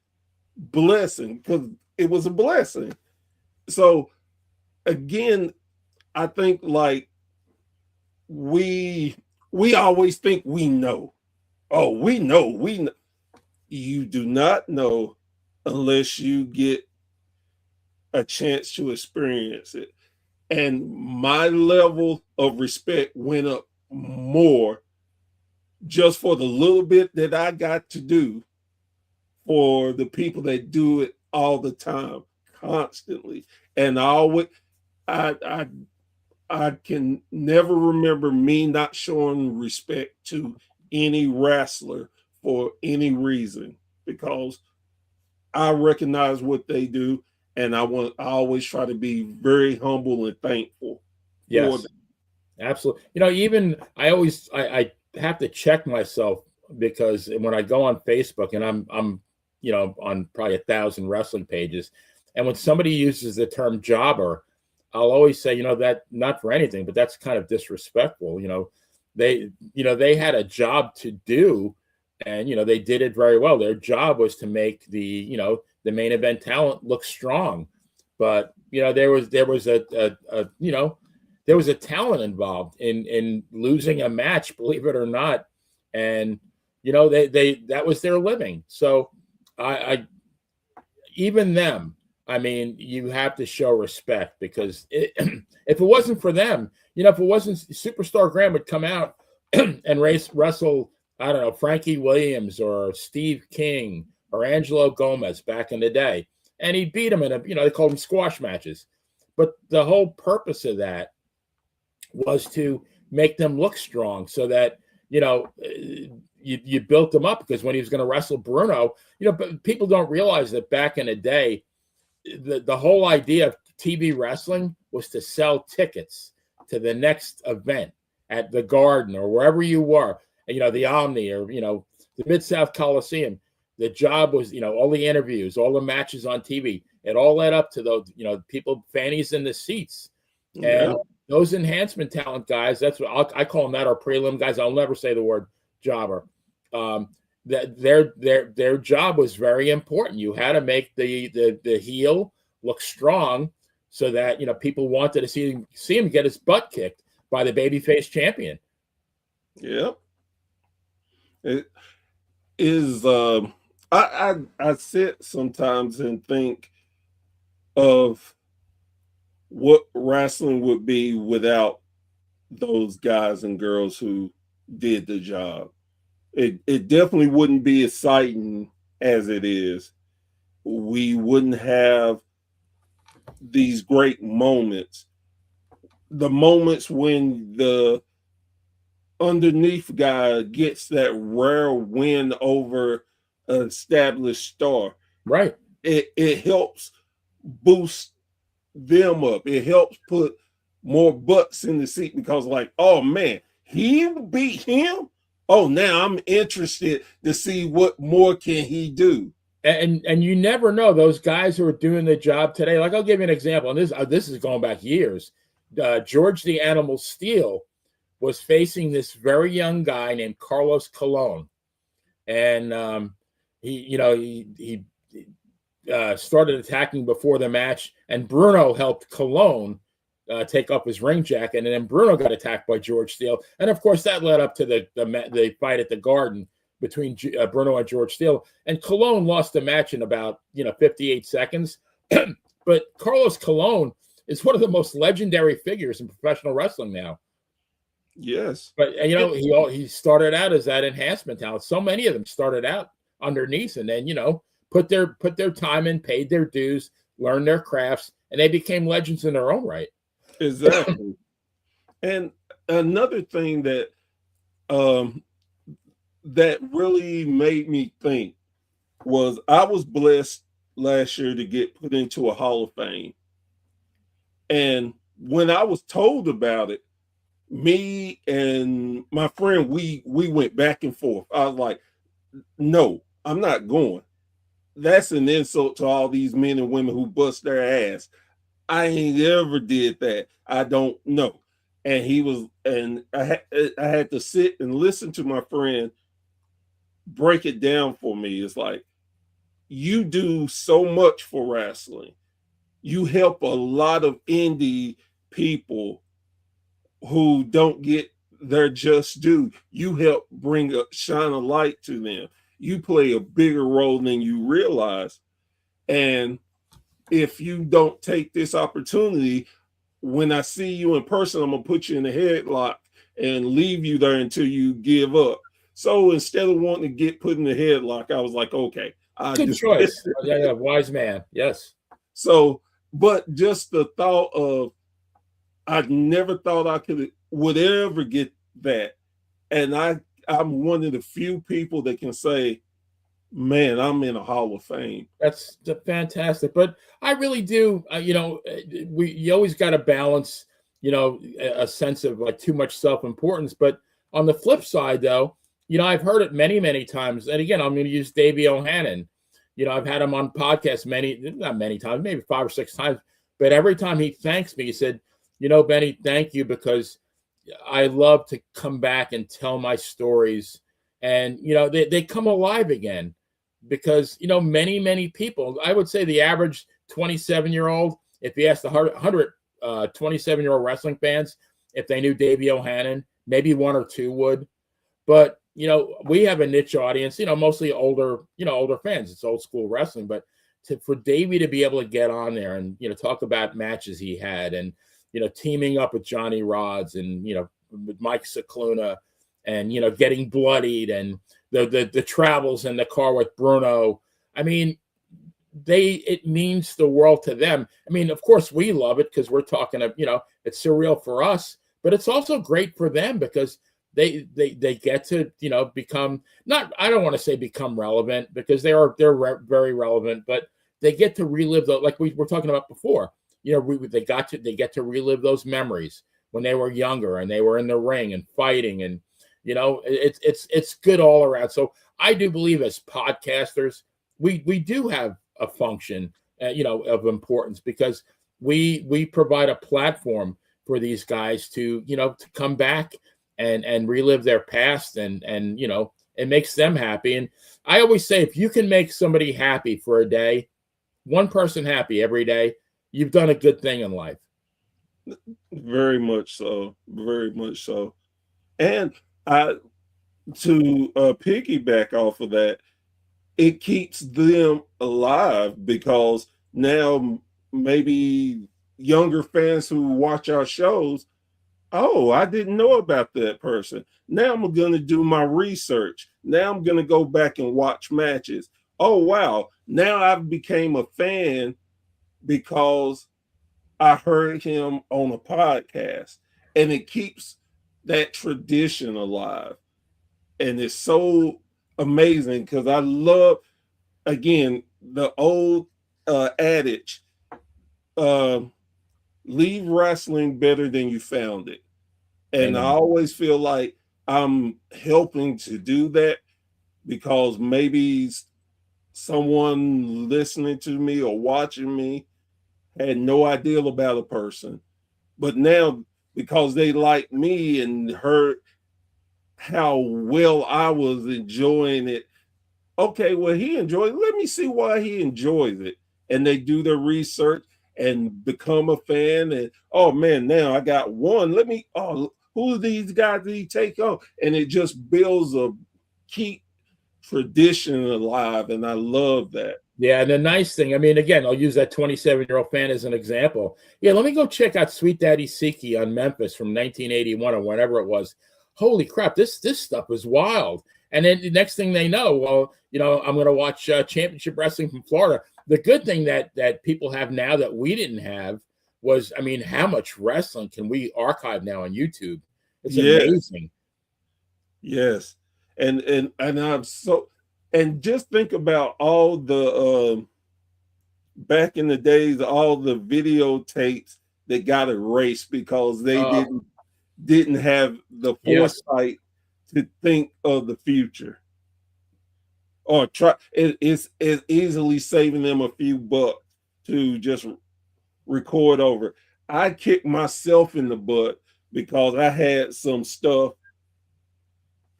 blessing? Because it was a blessing. So again, I think like we always think we know. Oh, we know. You do not know unless you get a chance to experience it. And my level of respect went up more just for the little bit that I got to do for the people that do it all the time, constantly. And I can never remember me not showing respect to any wrestler for any reason, because I recognize what they do, and I always try to be very humble and thankful. Yes, absolutely. Even I have to check myself, because when I go on Facebook, and I'm on probably 1,000 wrestling pages, and when somebody uses the term jobber, I'll always say, that not for anything, but that's kind of disrespectful. They had a job to do, and they did it very well. Their job was to make the main event talent look strong, but there was a talent involved in losing a match, believe it or not, and that was their living. So I even them. I mean, you have to show respect, because if it wasn't for them, if it wasn't, Superstar Graham would come out and wrestle, I don't know, Frankie Williams or Steve King or Angelo Gomez back in the day, and he beat him in they called them squash matches. But the whole purpose of that was to make them look strong, so that you built them up, because when he was going to wrestle Bruno, but people don't realize that back in the day, the whole idea of TV wrestling was to sell tickets to the next event at the Garden or wherever you were, the Omni or the Mid-South Coliseum. The job was, all the interviews, all the matches on TV. It all led up to those, people, fannies in the seats. Yeah. And those enhancement talent guys, that's what I call them, that are prelim guys. I'll never say the word jobber. That their job was very important. You had to make the heel look strong, so that people wanted to see him get his butt kicked by the babyface champion. Yeah, it is. I sit sometimes and think of what wrestling would be without those guys and girls who did the job. It definitely wouldn't be exciting as it is. We wouldn't have these great moments. The moments when the underneath guy gets that rare win over an established star. Right. It helps boost them up. It helps put more butts in the seat, because like, oh man, he beat him. Oh, now I'm interested to see what more can he do. And you never know, those guys who are doing the job today. Like, I'll give you an example, and this is going back years. George the Animal Steele was facing this very young guy named Carlos Colon, and he started attacking before the match, and Bruno helped Colon take up his ring jacket, and then Bruno got attacked by George Steele, and of course that led up to the fight at the Garden between Bruno and George Steele, and Colon lost the match in about 58 seconds, but but Carlos Colon is one of the most legendary figures in professional wrestling now. Yes. But you know, he started out as that enhancement talent. So many of them started out underneath, and then, you know, put their time in, paid their dues, learned their crafts, and they became legends in their own right. Exactly. And another thing that that really made me think was I was blessed last year to get put into a Hall of Fame. And when I was told about it, me and my friend, we went back and forth. I was like, no, I'm not going. That's an insult to all these men and women who bust their ass. I ain't ever did that. I don't know. And he was, and I had to sit and listen to my friend break it down for me. It's like, you do so much for wrestling. You help a lot of indie people who don't get their just due. You help shine a light to them. You play a bigger role than you realize. And if you don't take this opportunity, when I see you in person, I'm gonna put you in a headlock and leave you there until you give up. So instead of wanting to get put in the headlock, I was like, okay, Good choice. Yeah, wise man. Yes. So, but just the thought of, I never thought would ever get that, and I'm one of the few people that can say, man, I'm in a Hall of Fame. That's fantastic. But I really do, you know, you always got to balance, you know, a sense of like too much self-importance. But on the flip side, though, you know, I've heard it many, many times. And again, I'm going to use Davey O'Hannon. You know, I've had him on podcasts not many times, maybe 5 or 6 times. But every time he thanks me, he said, you know, Benny, thank you, because I love to come back and tell my stories. And, you know, they come alive again. Because, you know, many, many people, I would say the average 27-year-old, if you asked 100 27-year-old wrestling fans if they knew Davey O'Hannon, maybe 1 or 2 would. But, you know, we have a niche audience, you know, mostly older fans. It's old school wrestling. But for Davey to be able to get on there and, you know, talk about matches he had and, you know, teaming up with Johnny Rods and, you know, with Mike Cicluna and, you know, getting bloodied and the travels in the car with Bruno. I mean, it means the world to them. I mean, of course we love it because we're talking of, you know, it's surreal for us, but it's also great for them because they get to, you know, become I don't want to say become relevant because they're very relevant, but they get to relive like we were talking about before. You know, they get to relive those memories when they were younger and they were in the ring and fighting, and you know, it's good all around. So I do believe as podcasters, we do have a function, you know, of importance because we provide a platform for these guys to, you know, to come back and relive their past, and you know, it makes them happy. And I always say, if you can make somebody happy for a day, one person happy every day, you've done a good thing in life. Very much so. Very much so. And to piggyback off of that, it keeps them alive because now maybe younger fans who watch our shows, oh, I didn't know about that person. Now I'm going to do my research. Now I'm going to go back and watch matches. Oh, wow. Now I've became a fan because I heard him on a podcast, and it keeps that tradition alive. And it's so amazing because I love, again, the old adage, leave wrestling better than you found it. And I always feel like I'm helping to do that because maybe someone listening to me or watching me had no idea about a person. But now, because they like me and heard how well I was enjoying it, okay, well, he enjoyed it. Let me see why he enjoys it. And they do their research and become a fan. And, oh, man, now I got one. Who are these guys that he take on? And it just builds keep tradition alive. And I love that. Yeah, and the nice thing, I mean, again, I'll use that 27-year-old fan as an example. Yeah, let me go check out Sweet Daddy Siki on Memphis from 1981 or whenever it was. Holy crap, this stuff is wild. And then the next thing they know, well, I'm going to watch Championship Wrestling from Florida. The good thing that people have now that we didn't have was, I mean, how much wrestling can we archive now on YouTube? It's amazing. Yes. And I'm so, and just think about all the back in the days, all the videotapes that got erased because they didn't have the foresight to think of the future, or try. It's easily saving them a few bucks to just record over. I kicked myself in the butt because I had some stuff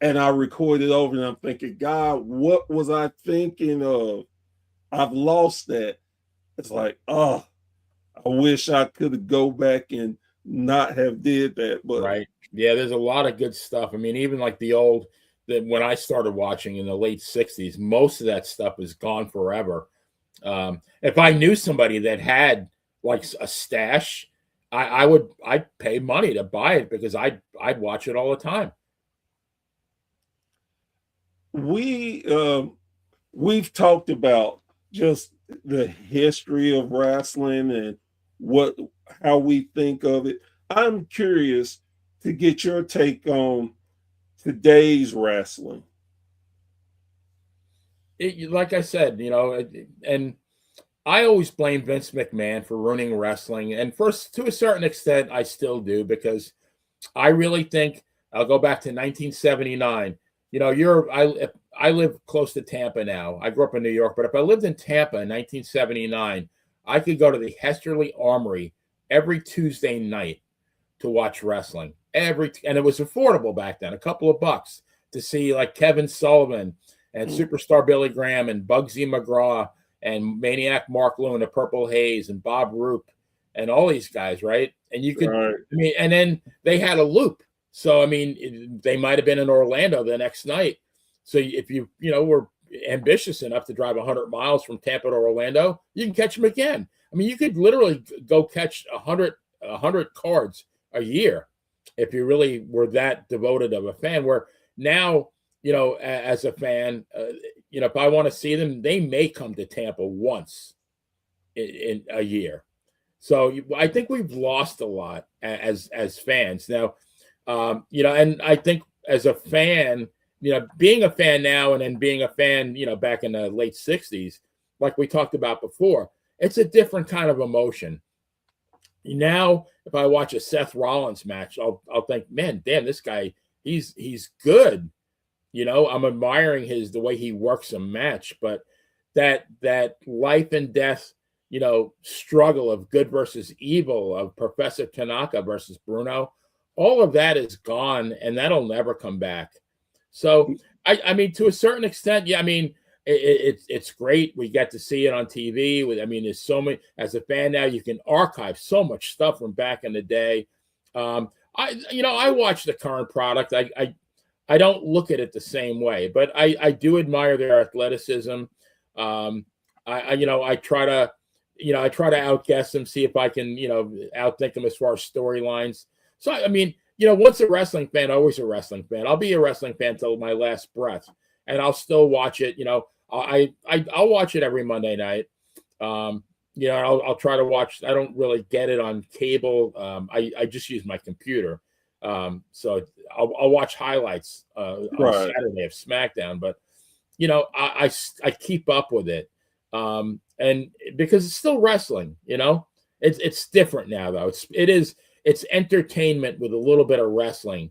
and I recorded over, and I'm thinking, God, what was I thinking of? I've lost that. It's like, oh, I wish I could go back and not have did that. But right. Yeah, there's a lot of good stuff. I mean, even like when I started watching in the late 60s, most of that stuff is gone forever. If I knew somebody that had like a stash, I'd pay money to buy it because I'd watch it all the time. We've talked about just the history of wrestling and how we think of it. I'm curious to get your take on today's wrestling. Like I said, and I always blame Vince McMahon for ruining wrestling, and first, to a certain extent, I still do, because I really think, I'll go back to 1979. I live close to Tampa now. I grew up in New York, but if I lived in Tampa in 1979, I could go to the Hesterly Armory every Tuesday night to watch wrestling. And it was affordable back then, a couple of bucks, to see like Kevin Sullivan and Superstar Billy Graham and Bugsy McGraw and Maniac Mark Lewin, the Purple Haze, and Bob Roop, and all these guys, right? And you could, right. I mean, and then they had a loop. So, I mean, they might have been in Orlando the next night. So if you were ambitious enough to drive 100 miles from Tampa to Orlando, you can catch them again. I mean, you could literally go catch 100 cards a year if you really were that devoted of a fan. Where now, as a fan, if I want to see them, they may come to Tampa once in a year. So I think we've lost a lot as fans now. And I think as a fan, being a fan now and then being a fan, back in the late 60s, like we talked about before, it's a different kind of emotion. Now, if I watch a Seth Rollins match, I'll think, man, damn, this guy, he's good. I'm admiring the way he works a match, but that life and death, struggle of good versus evil, of Professor Tanaka versus Bruno, all of that is gone, and that'll never come back. So, I mean, to a certain extent, yeah, I mean, it's great. We get to see it on TV. There's so many. As a fan now, you can archive so much stuff from back in the day. I watch the current product. I don't look at it the same way, but I do admire their athleticism. I try to outguess them, see if I can, outthink them as far as storylines. So, I mean, once a wrestling fan, always a wrestling fan. I'll be a wrestling fan till my last breath, and I'll still watch it. I'll watch it every Monday night. I'll try to watch. I don't really get it on cable. I just use my computer. So I'll watch highlights on Saturday of SmackDown, but I keep up with it, and because it's still wrestling. It's different now though. It's entertainment with a little bit of wrestling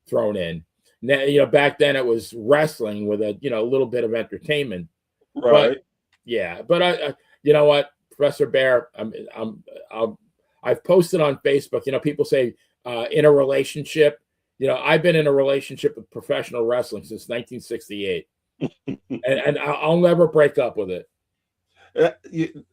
thrown in. Now, back then it was wrestling with a little bit of entertainment. Right. But I you know what, Professor Bear, I've posted on Facebook. People say in a relationship. I've been in a relationship with professional wrestling since 1968, and I'll never break up with it.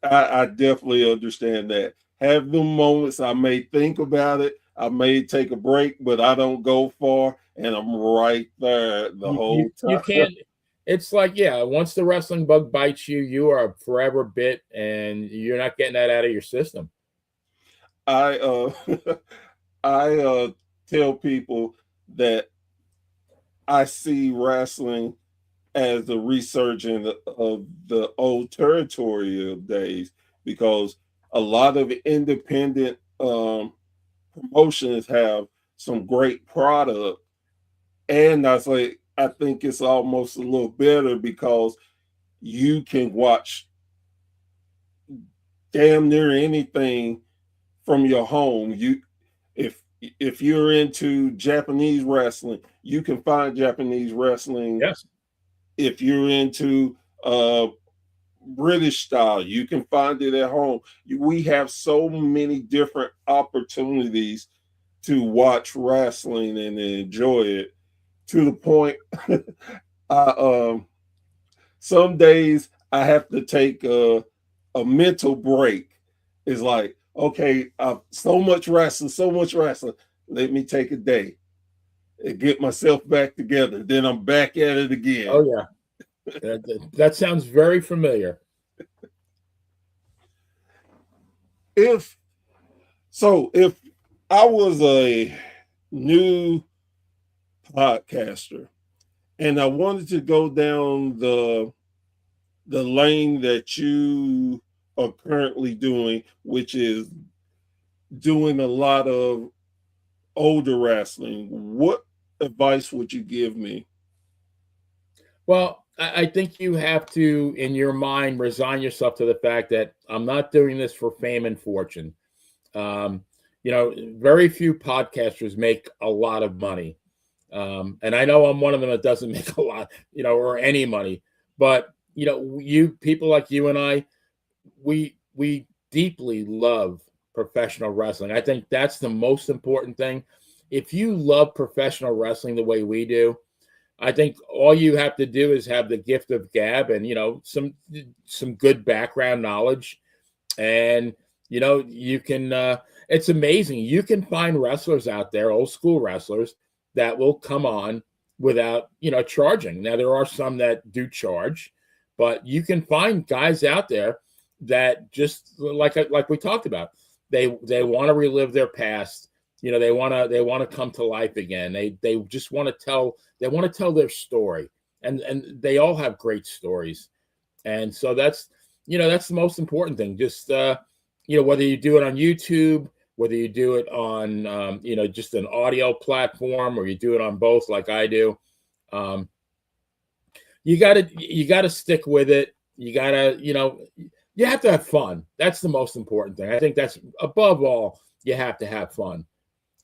I definitely understand that. Have them moments. I may think about it. I may take a break, but I don't go far, and I'm right there the whole time. it's like, yeah, once the wrestling bug bites you, you are forever bit, and you're not getting that out of your system. I I tell people that I see wrestling as the resurgence of the old territorial days, because a lot of independent promotions have some great product, and I think it's almost a little better because you can watch damn near anything from your home. If if you're into Japanese wrestling, you can find Japanese wrestling. Yes. If you're into British style, you can find it at home. We have so many different opportunities to watch wrestling and enjoy it, to the point I some days I have to take a mental break. It's like, okay, so much wrestling, so much wrestling. Let me take a day and get myself back together. Then I'm back at it again. Oh yeah. That sounds very familiar. If if I was a new podcaster and I wanted to go down the lane that you are currently doing, which is doing a lot of older wrestling, what advice would you give me? Well, I think you have to, in your mind, resign yourself to the fact that I'm not doing this for fame and fortune. Um, very few podcasters make a lot of money. And I know I'm one of them that doesn't make a lot, or any money. But, you people like you and I, we deeply love professional wrestling. I think that's the most important thing. If you love professional wrestling the way we do, I think all you have to do is have the gift of gab and some good background knowledge, and you can. It's amazing. You can find wrestlers out there, old school wrestlers, that will come on without charging. Now there are some that do charge, but you can find guys out there that just like we talked about. They want to relive their past. They want to come to life again. They just want to tell their story, and they all have great stories. And so that's the most important thing. Just whether you do it on YouTube, whether you do it on just an audio platform, or you do it on both like I do, you gotta stick with it. You gotta you have to have fun. That's the most important thing. I think that's above all. You have to have fun.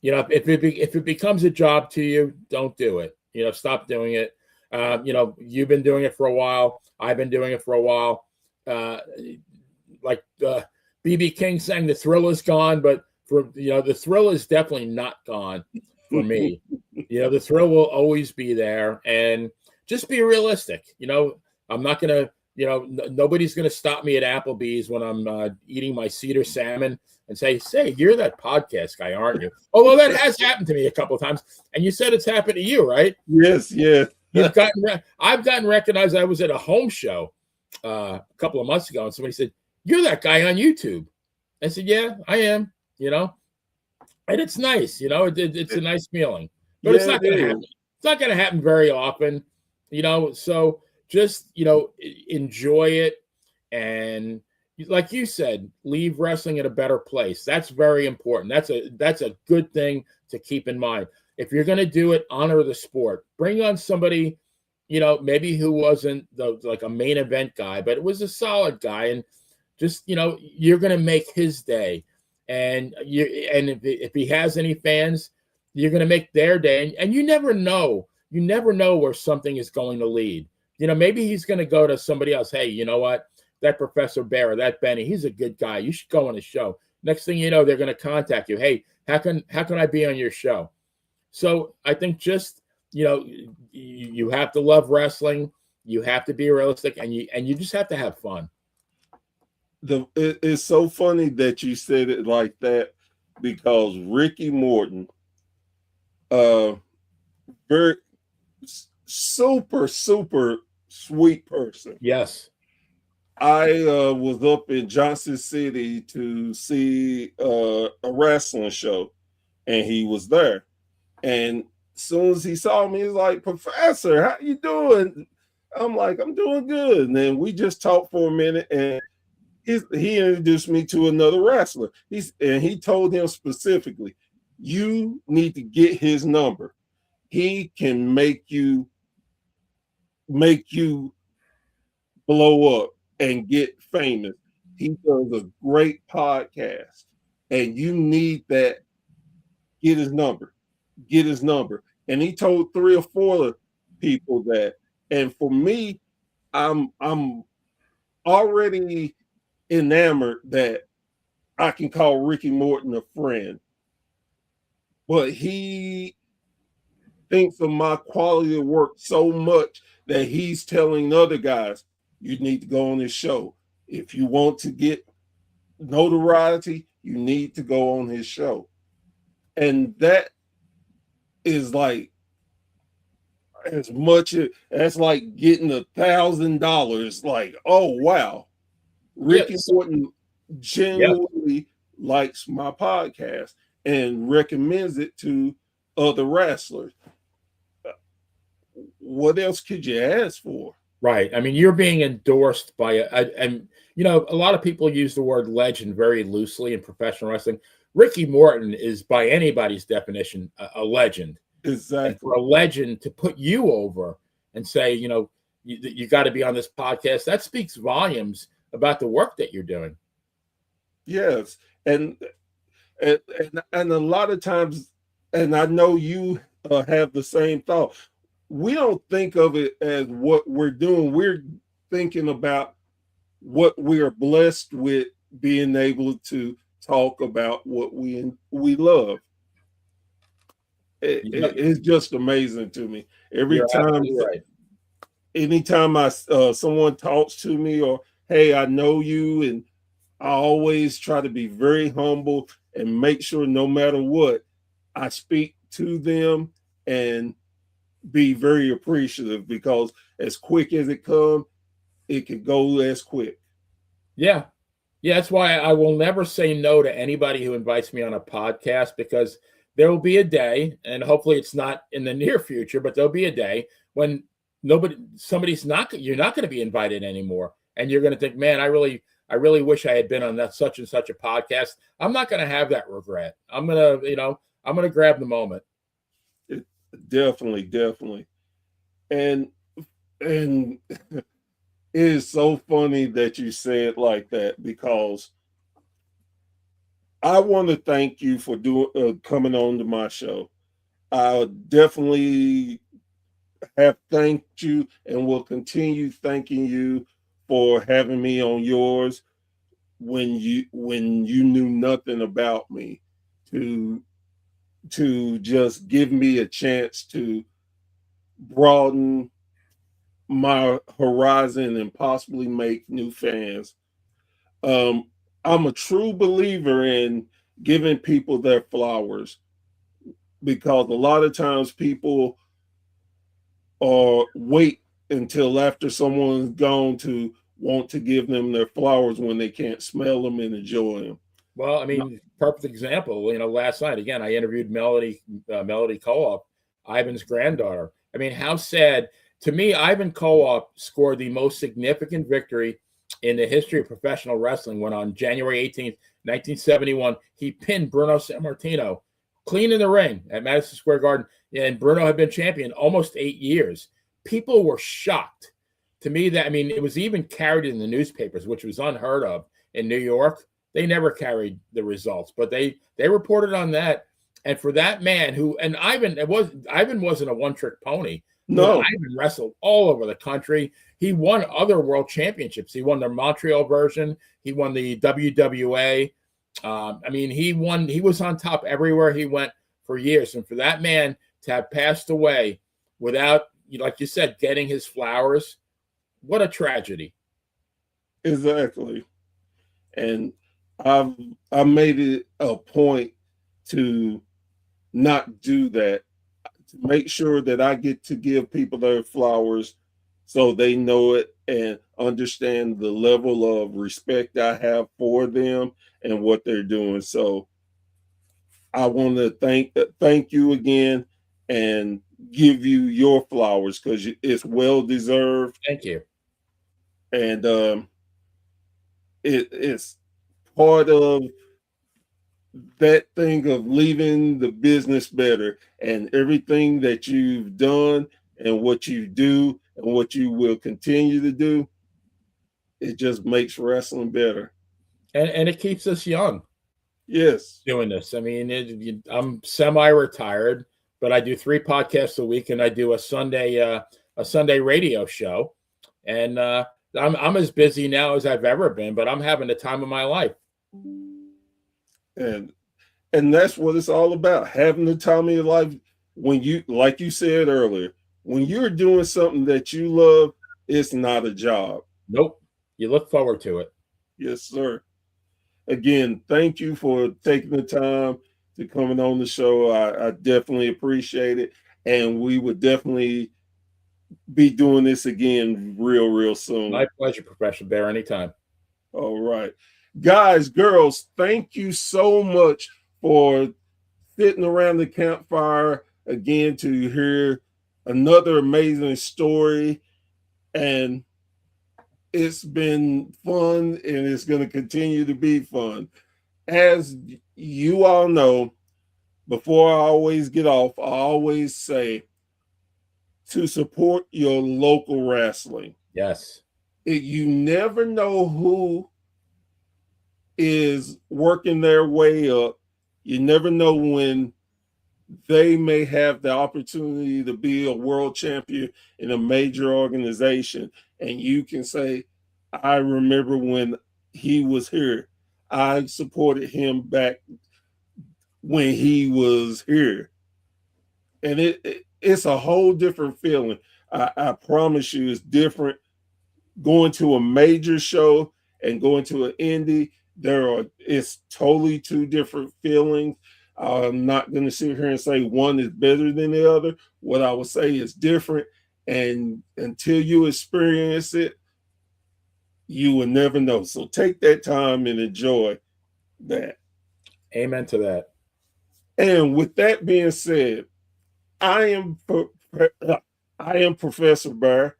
If it becomes a job to you, don't do it. Stop doing it. You've been doing it for a while. I've been doing it for a while. Like BB King saying, the thrill is gone, but the thrill is definitely not gone for me. The thrill will always be there, and just be realistic. I'm not gonna. Nobody's gonna stop me at Applebee's when I'm eating my cedar salmon and say, you're that podcast guy, aren't you? Although that has happened to me a couple of times. And you said it's happened to you, right? Yes, yes. I've gotten recognized. I was at a home show a couple of months ago, and somebody said, you're that guy on YouTube. I said, yeah, I am, and it's nice, it's a nice feeling. But it's not going to happen. It's not going to happen very often, so just, enjoy it. And like you said, leave wrestling in a better place. That's very important. That's a good thing to keep in mind. If you're going to do it, honor the sport. Bring on somebody, maybe who wasn't like a main event guy, but it was a solid guy, and just you're going to make his day. And if he has any fans, you're going to make their day. And you never know. You never know where something is going to lead. Maybe he's going to go to somebody else. Hey, you know what? That Professor Bear or that Benny, he's a good guy. You should go on his show. Next thing you know, they're going to contact you. Hey, how can I be on your show? So I think just, you have to love wrestling. You have to be realistic, and you just have to have fun. It's so funny that you said it like that, because Ricky Morton, very super sweet person. Yes. I was up in Johnson City to see a wrestling show, and he was there. And as soon as he saw me, he's like, "Professor, how you doing?" I'm like, "I'm doing good." And then we just talked for a minute, and he introduced me to another wrestler. He told him specifically, "You need to get his number. He can make you blow up and get famous. He does a great podcast, and you need that. Get his number. Get his number." And he told 3 or 4 people that. And for me, I'm already enamored that I can call Ricky Morton a friend, but he thinks of my quality of work so much that he's telling other guys, "You need to go on this show. If you want to get notoriety, you need to go on his show." And that is like as much as that's like getting $1,000. Like, oh wow, Ricky Yes. Morton Yes. genuinely likes my podcast and recommends it to other wrestlers. What else could you ask for? Right. I mean, you're being endorsed by and a lot of people use the word legend very loosely in professional wrestling. Ricky Morton is, by anybody's definition, a legend. And Exactly. for a legend to put you over and say, you got to be on this podcast, that speaks volumes about the work that you're doing. Yes. And a lot of times, and I know you have the same thought. We don't think of it as what we're doing. We're thinking about what we are blessed with, being able to talk about what we love. It's just amazing to me every You're time. absolutely right. Anytime someone talks to me, or hey, I know you, and I always try to be very humble and make sure no matter what, I speak to them and be very appreciative, because as quick as it comes, it can go as quick. Yeah. Yeah, that's why I will never say no to anybody who invites me on a podcast, because there will be a day, and hopefully it's not in the near future, but there'll be a day when you're not going to be invited anymore. And you're going to think, man, I really wish I had been on that such and such a podcast. I'm not going to have that regret. I'm going to grab the moment. Definitely. And it is so funny that you say it like that, because I want to thank you for coming on to my show. I definitely have thanked you and will continue thanking you for having me on yours when you knew nothing about me, to just give me a chance to broaden my horizon and possibly make new fans. I'm a true believer in giving people their flowers, because a lot of times people wait until after someone's gone to want to give them their flowers when they can't smell them and enjoy them. Well, I mean, perfect example. Last night again, I interviewed Melody Co-op, Ivan's granddaughter. I mean, how sad to me. Ivan Co-op scored the most significant victory in the history of professional wrestling when on January 18th, 1971, he pinned Bruno Sammartino clean in the ring at Madison Square Garden. And Bruno had been champion almost 8 years. People were shocked. To me, it was even carried in the newspapers, which was unheard of in New York. They never carried the results, but they reported on that. And for that man Ivan wasn't a one-trick pony. No, Ivan wrestled all over the country. He won other world championships. He won the Montreal version. He won the WWA. He was on top everywhere he went for years. And for that man to have passed away without, like you said, getting his flowers, what a tragedy. exactly. And I made it a point to not do that, to make sure that I get to give people their flowers so they know it and understand the level of respect I have for them and what they're doing. So I want to thank you again and give you your flowers because it's well deserved, Thank you. and it's part of that thing of leaving the business better, and everything that you've done and what you do and what you will continue to do, it just makes wrestling better. And it keeps us young Yes. doing this. I mean, I'm semi-retired, but I do 3 podcasts a week, and I do a Sunday radio show, and I'm as busy now as I've ever been, but I'm having the time of my life. And that's what it's all about, having the time of your life. When you, like you said earlier, when you're doing something that you love, it's not a job. Nope. You look forward to it. Yes, sir. Again, thank you for taking the time to coming on the show. I definitely appreciate it. And we would definitely be doing this again real soon. My pleasure, Professor Bear. Anytime. All right. Guys, girls, thank you so much for sitting around the campfire again to hear another amazing story. And it's been fun, and it's going to continue to be fun. As you all know, before I always get off, I always say to support your local wrestling. Yes. You never know who is working their way up. You never know when they may have the opportunity to be a world champion in a major organization. And you can say, I remember when he was here. I supported him back when he was here. And it's a whole different feeling. I promise you, it's different going to a major show and going to an indie. It's totally 2 different feelings. I'm not going to sit here and say one is better than the other. What I would say is different, and until you experience it, you will never know. So take that time and enjoy that. Amen to that. And with that being said, I am Professor Bear.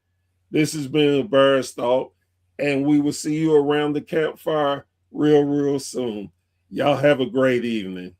This has been a Bear's Thought, and we will see you around the campfire real soon. Y'all have a great evening.